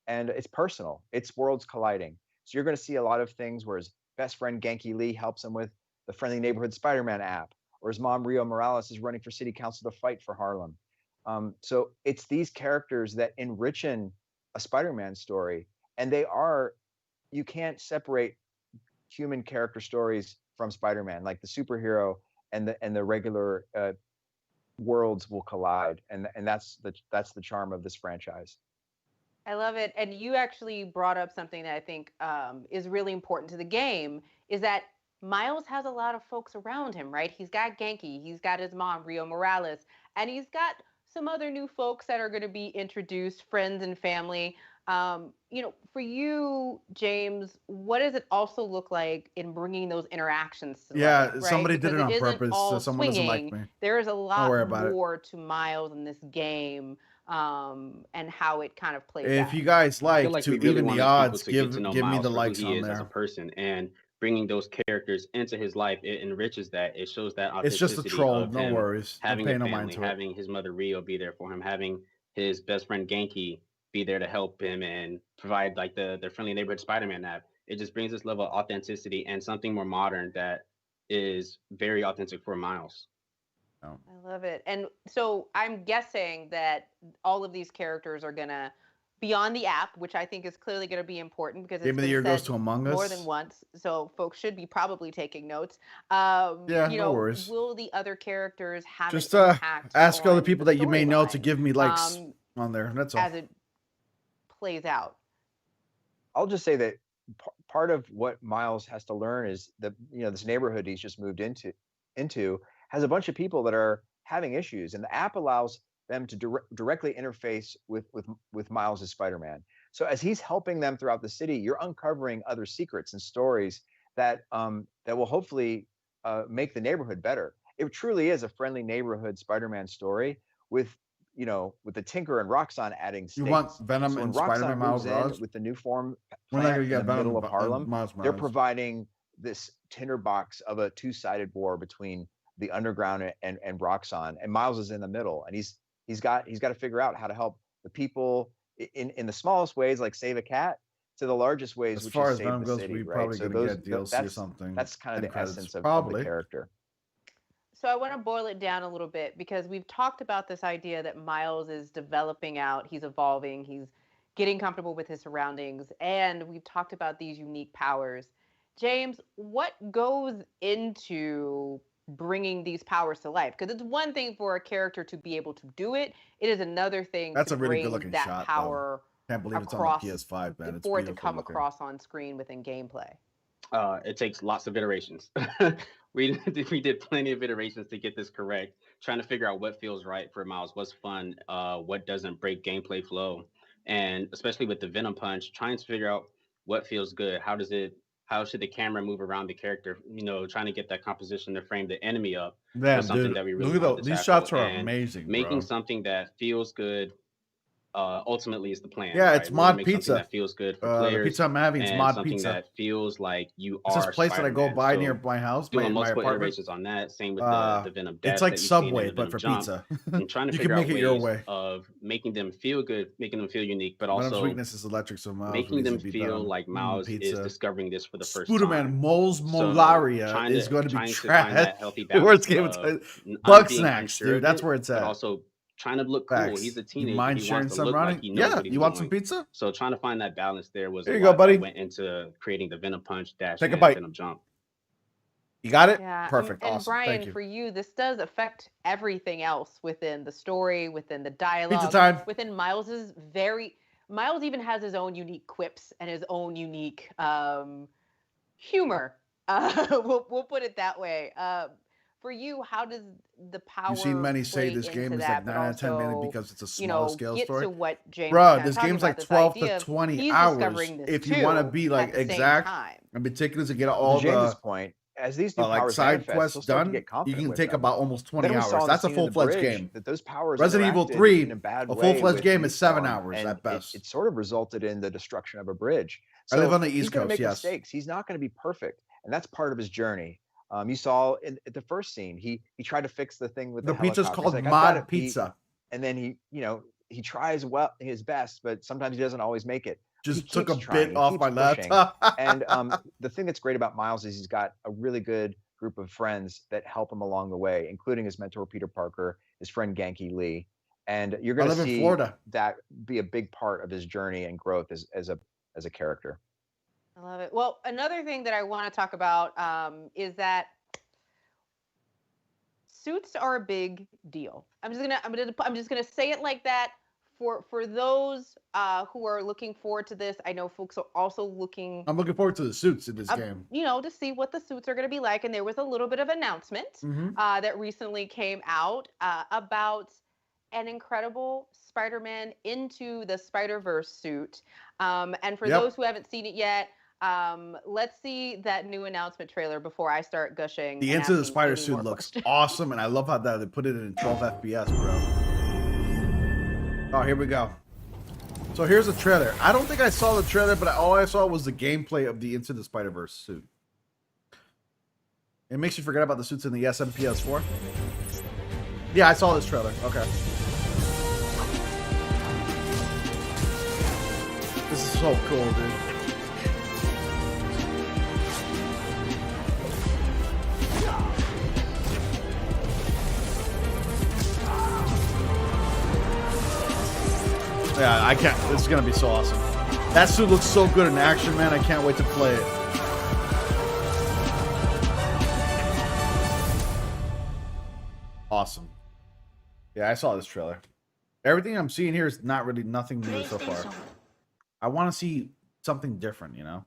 and it's personal. It's worlds colliding. So you're going to see a lot of things where his best friend Genki Lee helps him with the Friendly Neighborhood Spider-Man app, or his mom Rio Morales is running for city council to fight for Harlem. So it's these characters that enrichen a Spider-Man story, and you can't separate human character stories from Spider-Man. Like the superhero and the regular worlds will collide, and that's the charm of this franchise. I love it. And you actually brought up something that I think is really important to the game, is that Miles has a lot of folks around him, right? He's got Genki, he's got his mom, Rio Morales, and he's got some other new folks that are going to be introduced, friends and family. For you, James, what does it also look like in bringing those interactions to life, right? Somebody because did it on purpose, so someone doesn't like me. There is a lot more to Miles in this game. And how it kind of plays out. If you guys like to even the odds, give me the likes on there. As a person, and bringing those characters into his life, it enriches that. It shows that authenticity. It's just a troll, no worries. Having a family, having his mother Rio be there for him, having his best friend Genki be there to help him and provide like the Friendly Neighborhood Spider-Man app. It just brings this level of authenticity and something more modern that is very authentic for Miles. I love it. And so I'm guessing that all of these characters are going to be on the app, which I think is clearly going to be important because Game of the Year goes to Among Us more than once. So folks should be probably taking notes. No worries. Will the other characters have just an impact ask other people the that you may know to give me likes on there. That's all. As it plays out. I'll just say that part of what Miles has to learn is that, you know, this neighborhood he's just moved into has a bunch of people that are having issues, and the app allows them to directly interface with Miles as Spider-Man. So as he's helping them throughout the city, you're uncovering other secrets and stories that that will hopefully make the neighborhood better. It truly is a friendly neighborhood Spider-Man story with, you know, with the Tinker and Roxxon adding stakes. You want Venom So when and Roxxon Spider-Man moves Miles in Morales? with the new form We're not plant gonna in get the Venom middle of and Harlem, Miles they're Morales. providing this tinderbox of a two-sided war between the underground and Roxxon, and Miles is in the middle, and he's got to figure out how to help the people in the smallest ways, like save a cat, to the largest ways, As which far is as save Venom the goes, city, we right? probably So gonna get DLC or something. that's kind of End the credits, essence of probably. the character. So I want to boil it down a little bit because we've talked about this idea that Miles is developing out, he's evolving, he's getting comfortable with his surroundings, and we've talked about these unique powers. James, what goes into bringing these powers to life? Because it's one thing for a character to be able to do it. It is another thing That's to a really bring good-looking that shot, though. power Can't believe it's on across the PS5, man. It's for it to beautiful come looking. across on screen within gameplay. It takes lots of iterations. we did plenty of iterations to get this correct, trying to figure out what feels right for Miles, what's fun, what doesn't break gameplay flow, and especially with the Venom Punch, trying to figure out what feels good. How should the camera move around the character? You know, trying to get that composition to frame the enemy up Damn, was something dude. that we really Look at wanted to these tackle, shots are and amazing, making bro. something that feels good. Ultimately is the plan. Yeah, right? it's We wanna Mod make Pizza. something that feels good for The players, pizza I'm having is and Mod something Pizza. that feels like you It's are this place that I go Spider-Man. by So near my house, doing my multiple apartment. iterations on that. Same with the Venom Dash It's like that you've seen Subway, and the but Venom for Jump, pizza. and trying to You figure can make out it your ways way. of making them feel good, making them feel unique, but Venom's also weakness is electric, so Miles making needs them to be feel done. like Miles is Pizza. discovering this for the first Spiderman time. moles So malaria is going to be trying to find trash. that healthy Where's balance game? of Bug being snacks, unsure dude. of That's it, where it's but at. also trying to look cool. Facts. He's a You teenager. mind He sharing wants to some look running? like he knows Yeah. what he's You want doing. some pizza? So trying to find that balance there was Here a you go, lot buddy. that went into creating the Venom Punch, Dash, Take a and bite. Venom Jump. You got it? Yeah, Perfect. and Awesome. Brian, Thank you. for you, this does affect everything else within the story, within the Pizza dialogue, time. within Miles's Miles even has his own unique quips and his own unique humor. We'll put it that way. For you, how does the power You've seen many say play this into game is that, like but 9 out of 10 mainly also, because it's a you smaller know, scale get story. to what James Bruh, is kind this of talking game's about, like this 12 idea to of 20 he's hours. discovering this If you want to too be at like the same exact time. and meticulous to get To all James's the point, as these new like powers side manifest, quests he'll start to done, get you confident can with take them. about almost 20 Then we saw hours. in the That's a scene in the full-fledged bridge game. that those powers Resident Evil interacted 3, in a bad a way full-fledged with game new is 7 form, hours and at best. it sort of resulted in the destruction of a bridge. I live So on the he's East going to Coast, make yes. mistakes. He's not going to be perfect, and that's part of his journey. You saw at the first scene, he tried to fix the thing with The the pizza's helicopter. called He's like, "I've got Mod it, Pete." Pizza. And then he tries his best, but sometimes he doesn't always make it. Just He took a keeps trying. bit He off keeps my pushing. laptop. And the thing that's great about Miles is he's got a really good group of friends that help him along the way, including his mentor Peter Parker, his friend Genki Lee, and you're I going to live in see Florida. that be a big part of his journey and growth as a character. I love it. Well, another thing that I want to talk about is that suits are a big deal. I'm just gonna say it like that. For those who are looking forward to this, I know folks are also looking. I'm looking forward to the suits in this game. You know, to see what the suits are going to be like, and there was a little bit of announcement that recently came out about an incredible Spider-Man Into the Spider-Verse suit. And for those who haven't seen it yet, let's see that new announcement trailer before I start gushing. The Into the Spider suit looks awesome, and I love how they put it in 12 FPS, bro. Oh, here we go. So here's the trailer. I don't think I saw the trailer, but all I saw was the gameplay of the Into the Spider-Verse suit. It makes you forget about the suits in the SMPS4. Yeah, I saw this trailer. Okay. This is so cool, dude. Yeah, I can't. This is gonna be so awesome. That suit looks so good in action, man. I can't wait to play it. Awesome. Yeah, I saw this trailer. Everything I'm seeing here is not really nothing new so far. I want to see something different, you know?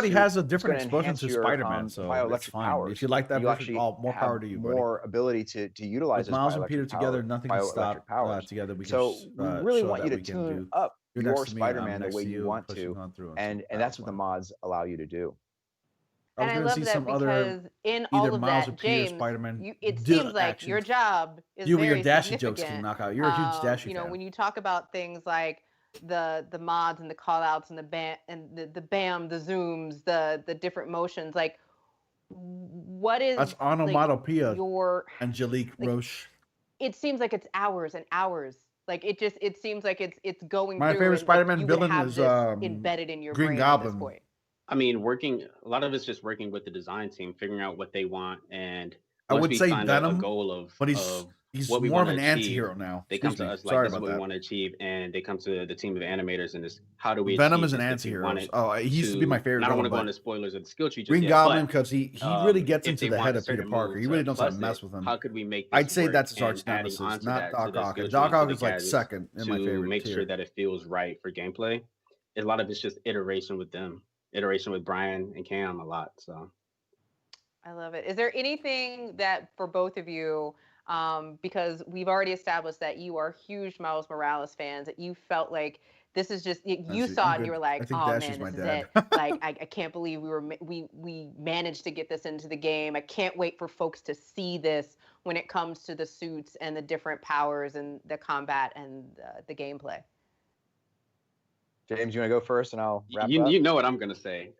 everybody suit, has a it's different gonna explosion enhance to your, Spider-Man, so that's bioelectric fine. powers. If you like that You version, actually more power to you, buddy. more ability to utilize With those Miles and Peter bioelectric together, nothing can stop powers. together. We can So we really show want you that to we can tune do. up You're your next to me, I'm Spider-Man the next way to you you, want pushing to, on through. and that's what the mods allow you to do. I And was I gonna love see that some other because in either all of Miles or that, Peter James, Spider-Man. it do seems like action. your job is You with your very Dashy jokes, King significant. Knockout. You're a huge Dashy You know, fan. when you talk about things like the mods and the call outs and the bam, the zooms, the different motions, like what is That's onomatopoeia. your Angelique Roche. It seems like it's hours and hours. Like it seems like it's going My through. favorite and, like, Spider-Man you would villain have is this embedded in your Green brain Goblin. at this point. I mean, a lot of it's just working with the design team, figuring out what they want, and I once would we say find Venom, a goal of but he's what we more of want an to achieve, anti-hero now. they come Excuse to me. us Sorry like, this is about what we that. want to achieve, and they come to the team of animators and this, how do we Venom achieve is an this if we anti-hero. want it Oh, he used to be my favorite I don't want to villain, go into spoilers of the skill tree just Green yet, Goblin, but, because he really gets if into they the want head a of Peter certain Parker. move He really to knows how to plus mess it, with him. how could we make this I'd say work? that's his And arch adding nemesis, onto not that, Doc to the Ock. skill Doc tree, to Ock the is like gadgets, second in my to favorite make tier. sure that it feels right for gameplay. A lot of it's just iteration with them, iteration with Brian and Cam a lot. So I love it. Is there anything that for both of you, because we've already established that you are huge Miles Morales fans, that you felt like this is just you Actually, saw I'm it and you good. were like, I think oh Dashy's man, my this is dad. it. Like I can't believe we managed to get this into the game. I can't wait for folks to see this when it comes to the suits and the different powers and the combat and the gameplay. James, you want to go first, and I'll wrap up. you know what I'm gonna say.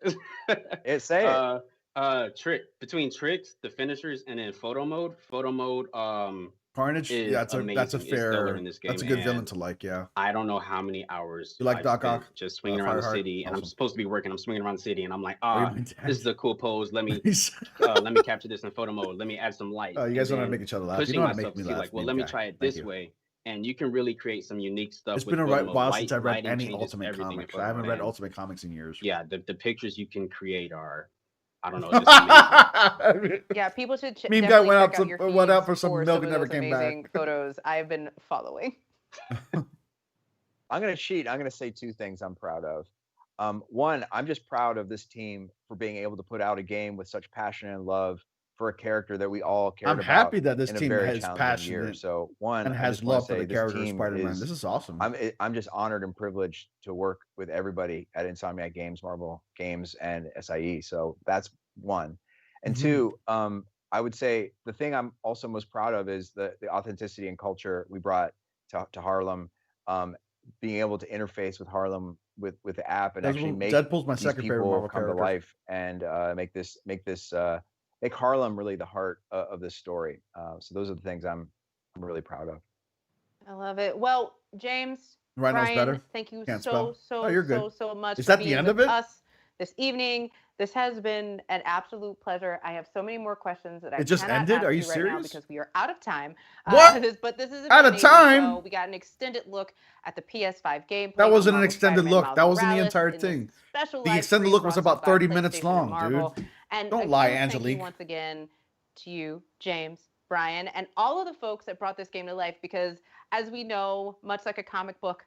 Say it. Between tricks, the finishers, and then photo mode. Carnage, Is yeah, that's a amazing. It's stellar in this game. That's a good villain and to like, yeah. I don't know how many hours You like I've Doc spent Ock? just swinging around the Fireheart? city, and I'm Awesome. supposed to be working. I'm swinging around the city, and I'm like, Are you my this dad? is a cool pose. Let me capture this in photo mode. Let me add some light. Oh, you guys and know how to then make each other laugh. You pushing know how to myself make me to see, laugh. like, well, meme let me guy. try it Thank this you. way, and you can really create some unique stuff. It's with been a photo mode. while since I read Lighting any changes Ultimate everything in comics. photo I haven't mode, read and Ultimate Comics in years. yeah, the pictures you can create are, I don't know, just amazing. Yeah, people should Meme guy definitely went check out out your went out feeds for some milk some and of never those came amazing back. photos I've been following. I'm going to cheat. I'm going to say two things I'm proud of. One, I'm just proud of this team for being able to put out a game with such passion and love for a character that we all cared about. I'm happy that this in a team very has challenging year. passion So one, and I has just wanna love for say the this character of team Spider-Man. is- This is awesome. I'm just honored and privileged to work with everybody at Insomniac Games, Marvel Games, and SIE. So that's one. And two, I would say the thing I'm also most proud of is the authenticity and culture we brought to Harlem. Being able to interface with Harlem with the app and actually make Deadpool's my these second favorite people Marvel come to character. life and make Harlem really the heart of this story. So those are the things I'm really proud of. I love it. Well, James, Rhino's Brian, better. thank you Can't so spell. Oh, you're good. so much Is for that the being end with of it? us this evening. This has been an absolute pleasure. I have so many more questions that I It just cannot ended? ask Are you right now serious? because we are out of time. What? But this is Out of time? So we got an extended look at the PS5 gameplay. That wasn't for an Marvel extended Spider-Man look. Miles That wasn't the Morales entire in this thing. special The live extended stream look was brought to about us by 30 minutes PlayStation long, and Marvel. dude. And Don't a lie, huge thank Angelique. you once again to you, James, Brian, and all of the folks that brought this game to life, because as we know, much like a comic book,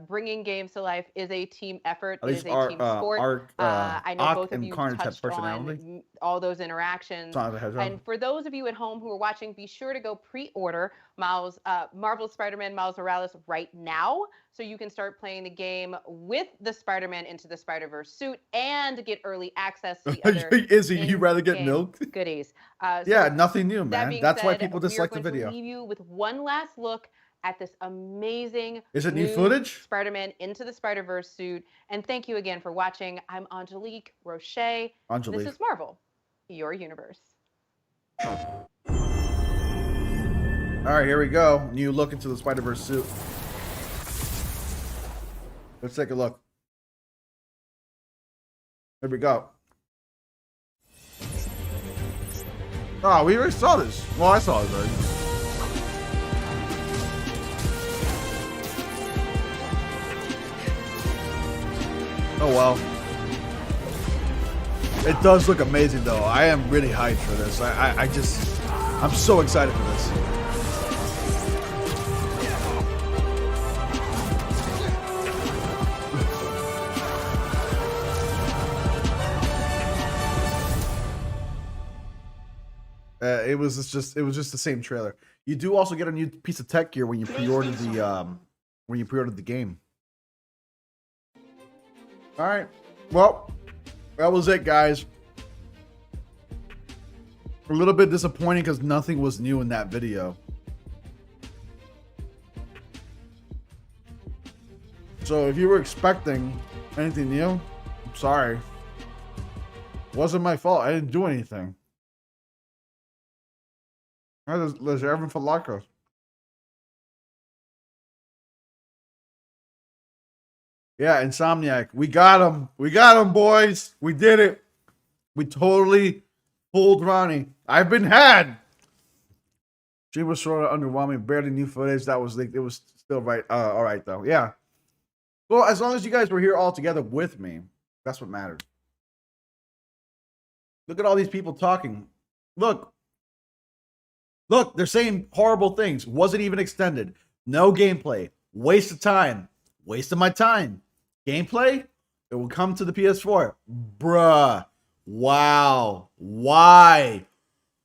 bringing games to life is a team effort. At It least is a team sport. I know Ock both of and you Carnage had touched personality. on all those interactions. Sonic the Hedgehog. And for those of you at home who are watching, be sure to go pre-order Marvel Spider-Man Miles Morales right now, so you can start playing the game with the Spider-Man Into the Spider-Verse suit and get early access to the other Izzy, you rather get in-game milk? goodies. Yeah, So nothing new, that man. being That's why said, people we are dislike the going to video. leave you with one last look at this amazing Is it new footage? Spider-Man Into the Spider-Verse suit. And thank you again for watching. I'm Angelique Roche. Angelique. This is Marvel, your universe. All right, here we go. New look into the Spider-Verse suit. Let's take a look. Here we go. Oh, we already saw this. Well, I saw it already. Oh, well. It does look amazing, though. I am really hyped for this. I'm so excited for this. It was just the same trailer. You do also get a new piece of tech gear when you pre-ordered the game. All right. Well, that was it, guys. A little bit disappointing because nothing was new in that video. So if you were expecting anything new, I'm sorry. Wasn't my fault. I didn't do anything. There's Evan Falakos. Yeah, Insomniac. We got him. We got him, boys. We did it. We totally fooled Ronnie. I've been had. Stream was sort of underwhelming. Barely new footage. That was like, it was still right. All right, though. Yeah. Well, as long as you guys were here all together with me, that's what mattered. Look at all these people talking. Look. Look, they're saying horrible things. Wasn't even extended. No gameplay. Waste of time. Waste of my time. Gameplay? It will come to the PS4. Bruh. Wow. Why?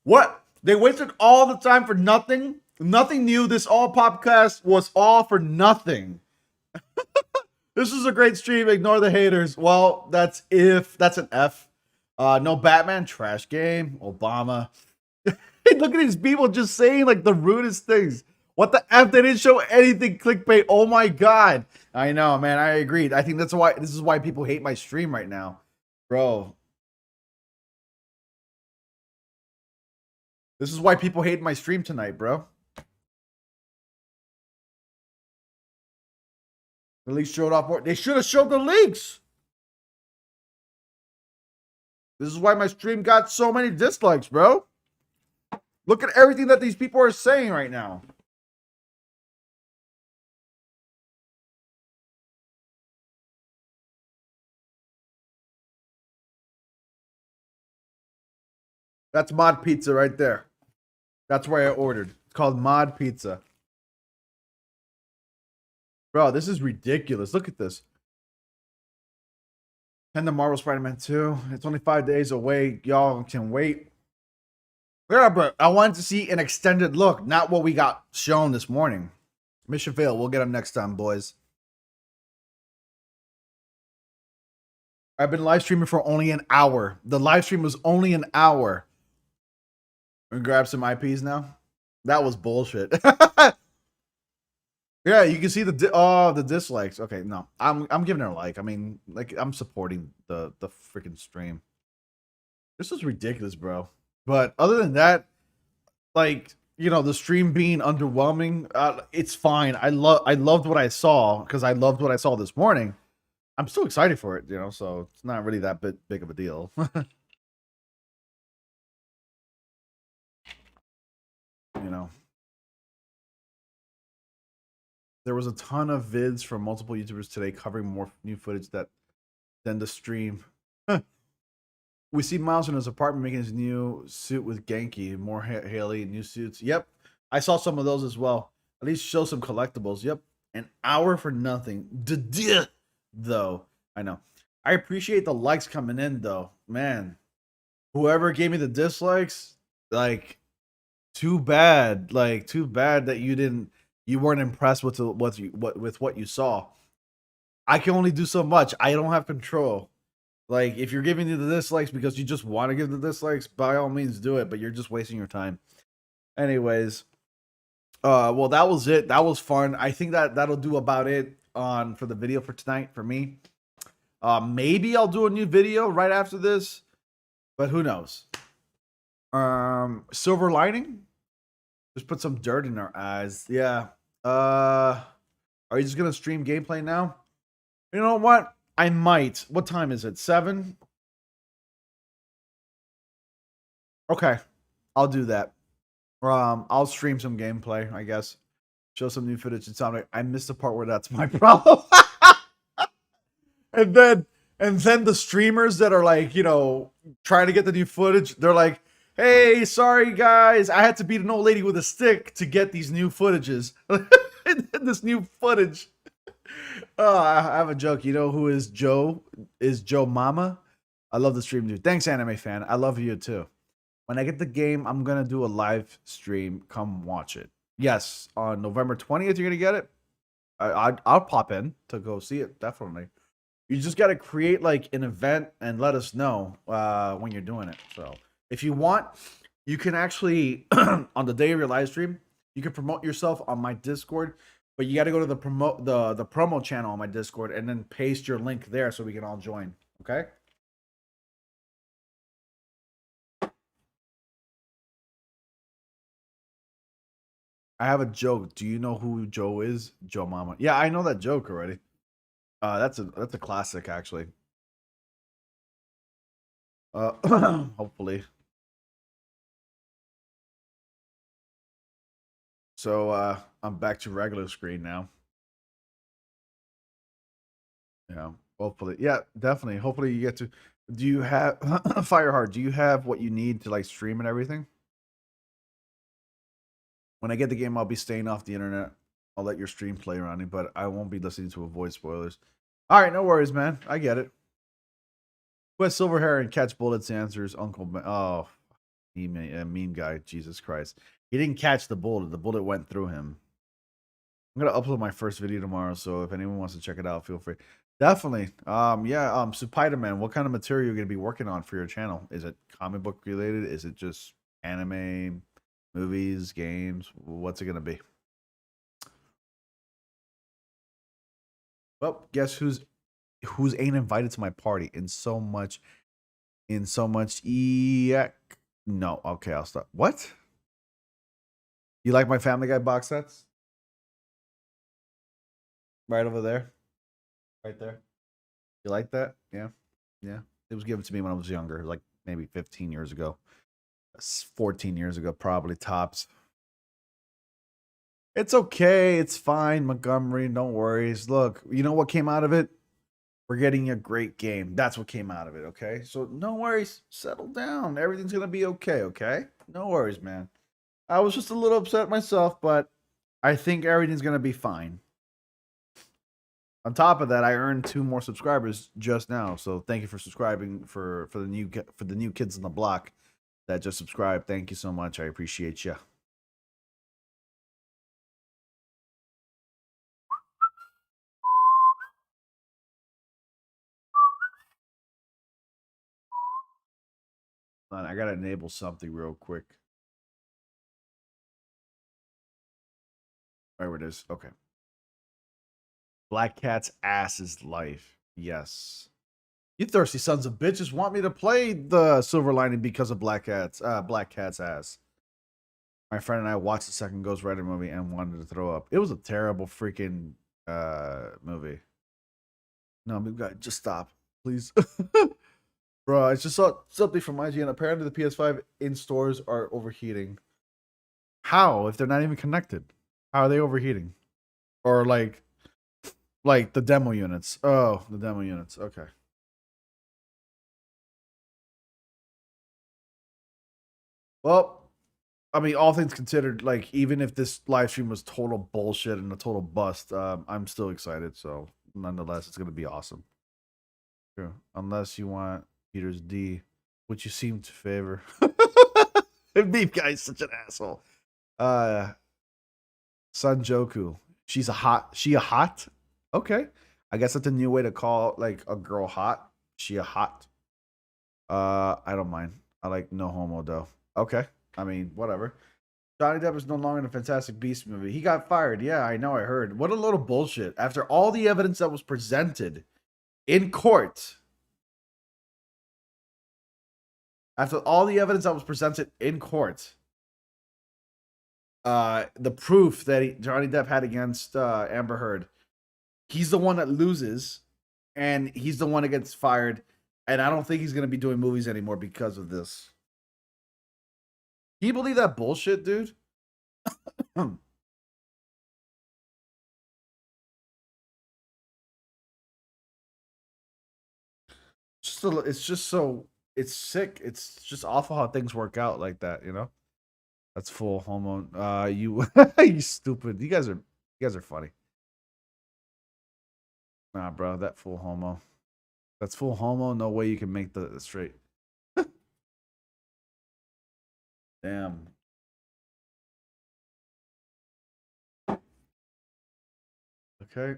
What? They wasted all the time for nothing? Nothing new. This all podcast was all for nothing. This is a great stream. Ignore the haters. Well, that's an F. No Batman. Trash game. Obama. Look at these people just saying like the rudest things. What the F? They didn't show anything clickbait. Oh my God. I know, man. I agreed. I think this is why people hate my stream right now. Bro. This is why people hate my stream tonight, bro. The leaks showed off more. They should have showed the leaks. This is why my stream got so many dislikes, bro. Look at everything that these people are saying right now. That's Mod Pizza right there. That's where I ordered. It's called Mod Pizza. Bro, this is ridiculous. Look at this. And the Marvel Spider-Man 2. It's only 5 days away. Y'all can wait. Yeah, but I wanted to see an extended look, not what we got shown this morning. Mission failed. We'll get them next time, boys. I've been live streaming for only an hour. The live stream was only an hour. And grab some IPs now. That was bullshit. Yeah, you can see the dislikes. Okay, no, I'm giving her a like. I mean, like I'm supporting the freaking stream. This is ridiculous, bro. But other than that, like, you know, the stream being underwhelming, it's fine. I loved what I saw because I loved what I saw this morning. I'm still excited for it, you know, so it's not really that big of a deal. You know, there was a ton of vids from multiple YouTubers today covering more new footage than the stream. We see Miles in his apartment making his new suit with Genki. More Haley, new suits. Yep. I saw some of those as well. At least show some collectibles. Yep. An hour for nothing. Though. I know. I appreciate the likes coming in, though. Man. Whoever gave me the dislikes, like, too bad. Like, too bad that you weren't impressed with what you saw. I can only do so much. I don't have control. Like, if you're giving the dislikes because you just want to give the dislikes, by all means do it, but you're just wasting your time. Anyways, well, that was it. That was fun. I think that'll do about it for the video for tonight for me. Maybe I'll do a new video right after this, but who knows? Silver lining? Just put some dirt in our eyes. Yeah. Are you just gonna stream gameplay now? You know what? I might. What time is it? 7? Okay. I'll do that. I'll stream some gameplay, I guess. Show some new footage. It sounded like I missed the part where that's my problem. and then the streamers that are like, you know, trying to get the new footage, they're like, hey, sorry guys, I had to beat an old lady with a stick to get these new footages. This new footage. I have a joke. You know who is Joe? Is Joe Mama? I love the stream, dude. Thanks, anime fan. I love you too. When I get the game, I'm gonna do a live stream. Come watch it. Yes, on November 20th, you're gonna get it. I'll pop in to go see it. Definitely. You just gotta create like an event and let us know when you're doing it. So if you want, you can actually on the day of your live stream, you can promote yourself on my Discord. But you got to go to the promo channel on my Discord and then paste your link there so we can all join. Okay? I have a joke. Do you know who Joe is? Joe Mama. Yeah, I know that joke already. That's a classic, actually. Hopefully. So I'm back to regular screen now. Yeah, hopefully. Yeah, definitely. Hopefully you get to. Do you have Fireheart? Do you have what you need to like stream and everything? When I get the game, I'll be staying off the internet. I'll let your stream play around it, but I won't be listening to avoid spoilers. All right, no worries, man. I get it. Who has silver hair and catch bullets? Answers Uncle Ben. Oh, meme guy. Jesus Christ. He didn't catch the bullet. The bullet went through him. I'm gonna upload my first video tomorrow, so if anyone wants to check it out, feel free. Definitely. Yeah. Spiderman, what kind of material are you gonna be working on for your channel? Is it comic book related? Is it just anime, movies, games? What's it gonna be? Well, guess who's ain't invited to my party in so much no, okay, I'll stop. What? You like my Family Guy box sets? Right over there. Right there. You like that? Yeah. Yeah. It was given to me when I was younger, like maybe 15 years ago. 14 years ago, probably tops. It's okay. It's fine, Montgomery. Don't worry. Look, you know what came out of it? We're getting a great game. That's what came out of it, okay? So no worries. Settle down. Everything's going to be okay, okay? No worries, man. I was just a little upset myself, but I think everything's going to be fine. On top of that, I earned 2 more subscribers just now. So thank you for subscribing for the new kids on the block that just subscribed. Thank you so much. I appreciate you. I gotta enable something real quick. Where it is. Okay. Black Cat's ass is life. Yes. You thirsty sons of bitches want me to play the Silver Lining because of Black Cat's ass. My friend and I watched the second Ghost Rider movie and wanted to throw up. It was a terrible freaking movie. No, we've got just stop, please. Bro, I just saw something from IGN. Apparently the PS5 in stores are overheating. How? If they're not even connected? How are they overheating? Or like the demo units. Oh, the demo units. Okay. Well, I mean, all things considered, like, even if this live stream was total bullshit and a total bust, I'm still excited. So, nonetheless, it's going to be awesome. True. Unless you want Peter's D, which you seem to favor. Beef guy's such an asshole. Sanjoku. She a hot? Okay. I guess that's a new way to call like a girl hot. She a hot. I don't mind. I like no homo though. Okay. I mean, whatever. Johnny Depp is no longer in a Fantastic Beasts movie. He got fired. Yeah, I know. I heard. What a load of bullshit. After all the evidence that was presented in court. The proof that Johnny Depp had against Amber Heard, he's the one that loses, and he's the one that gets fired. And I don't think he's going to be doing movies anymore because of this. Can you believe that bullshit, dude? It's sick. It's just awful how things work out like that, you know? That's full homo. You you stupid. You guys are funny. Nah, bro, that's full homo. That's full homo. No way you can make the straight. Damn. Okay.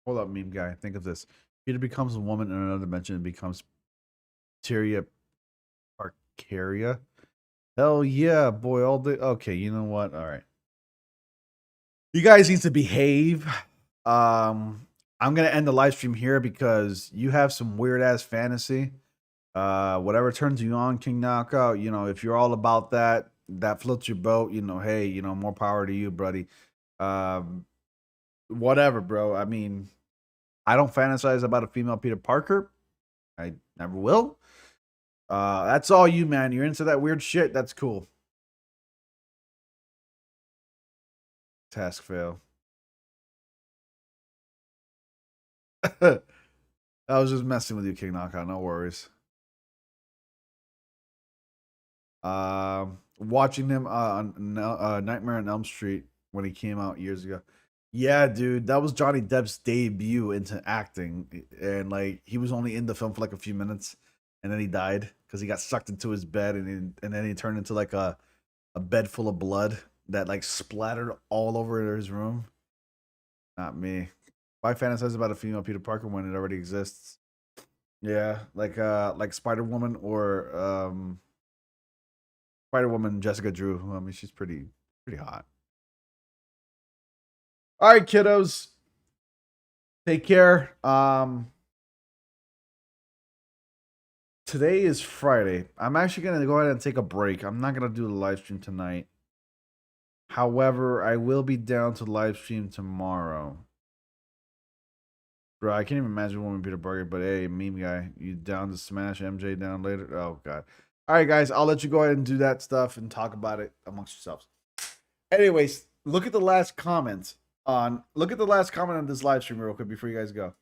Hold up, meme guy. Think of this. Peter becomes a woman in another dimension and becomes Tyria Arcaria. Hell yeah, boy. All day. Okay, you know what? All right. You guys need to behave. I'm gonna end the live stream here because you have some weird ass fantasy. Whatever turns you on, King Knockout. You know, if you're all about that, that floats your boat. You know, hey, you know, more power to you, buddy. Whatever, bro. I mean, I don't fantasize about a female Peter Parker. I never will. That's all you, man. You're into that weird shit. That's cool. Task fail. I was just messing with you, King Knockout. No worries. Watching him on Nightmare on Elm Street when he came out years ago. Yeah, dude, that was Johnny Depp's debut into acting, and like he was only in the film for like a few minutes, and then he died because he got sucked into his bed, and then he turned into like a bed full of blood that like splattered all over his room. Not me. Why fantasize about a female Peter Parker when it already exists? Yeah, like Spider-Woman or Spider-Woman Jessica Drew. I mean, she's pretty hot. All right, kiddos. Take care. Today is Friday. I'm actually going to go ahead and take a break. I'm not going to do the live stream tonight. However, I will be down to live stream tomorrow. Bro, I can't even imagine Woman Peter Parker, but hey, meme guy, you down to smash MJ down later? Oh, God. All right, guys, I'll let you go ahead and do that stuff and talk about it amongst yourselves. Anyways, look at the last comment on this live stream real quick before you guys go.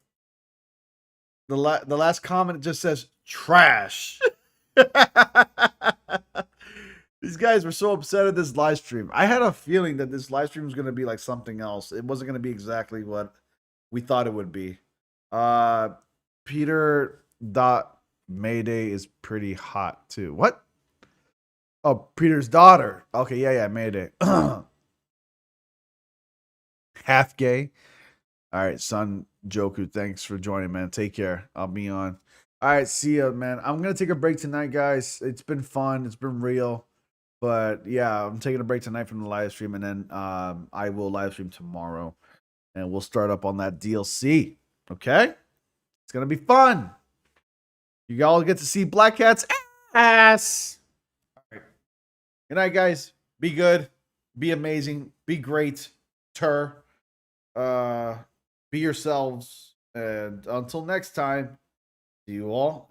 The last comment just says trash. These guys were so upset at this live stream. I had a feeling that this live stream was going to be like something else. It wasn't going to be exactly what we thought it would be. Peter Mayday is pretty hot too. What? Oh, Peter's daughter. Okay, yeah, Mayday. Half gay. All right, son Joku, thanks for joining, man. Take care. I'll be on. All right, see ya, man. I'm gonna take a break tonight, guys. It's been fun. It's been real. But yeah, I'm taking a break tonight from the live stream, and then I will live stream tomorrow, and we'll start up on that DLC. Okay, it's gonna be fun. You all get to see Black Cat's ass. All right. Good night, guys. Be good. Be amazing. Be great. Be yourselves. And until next time, see you all.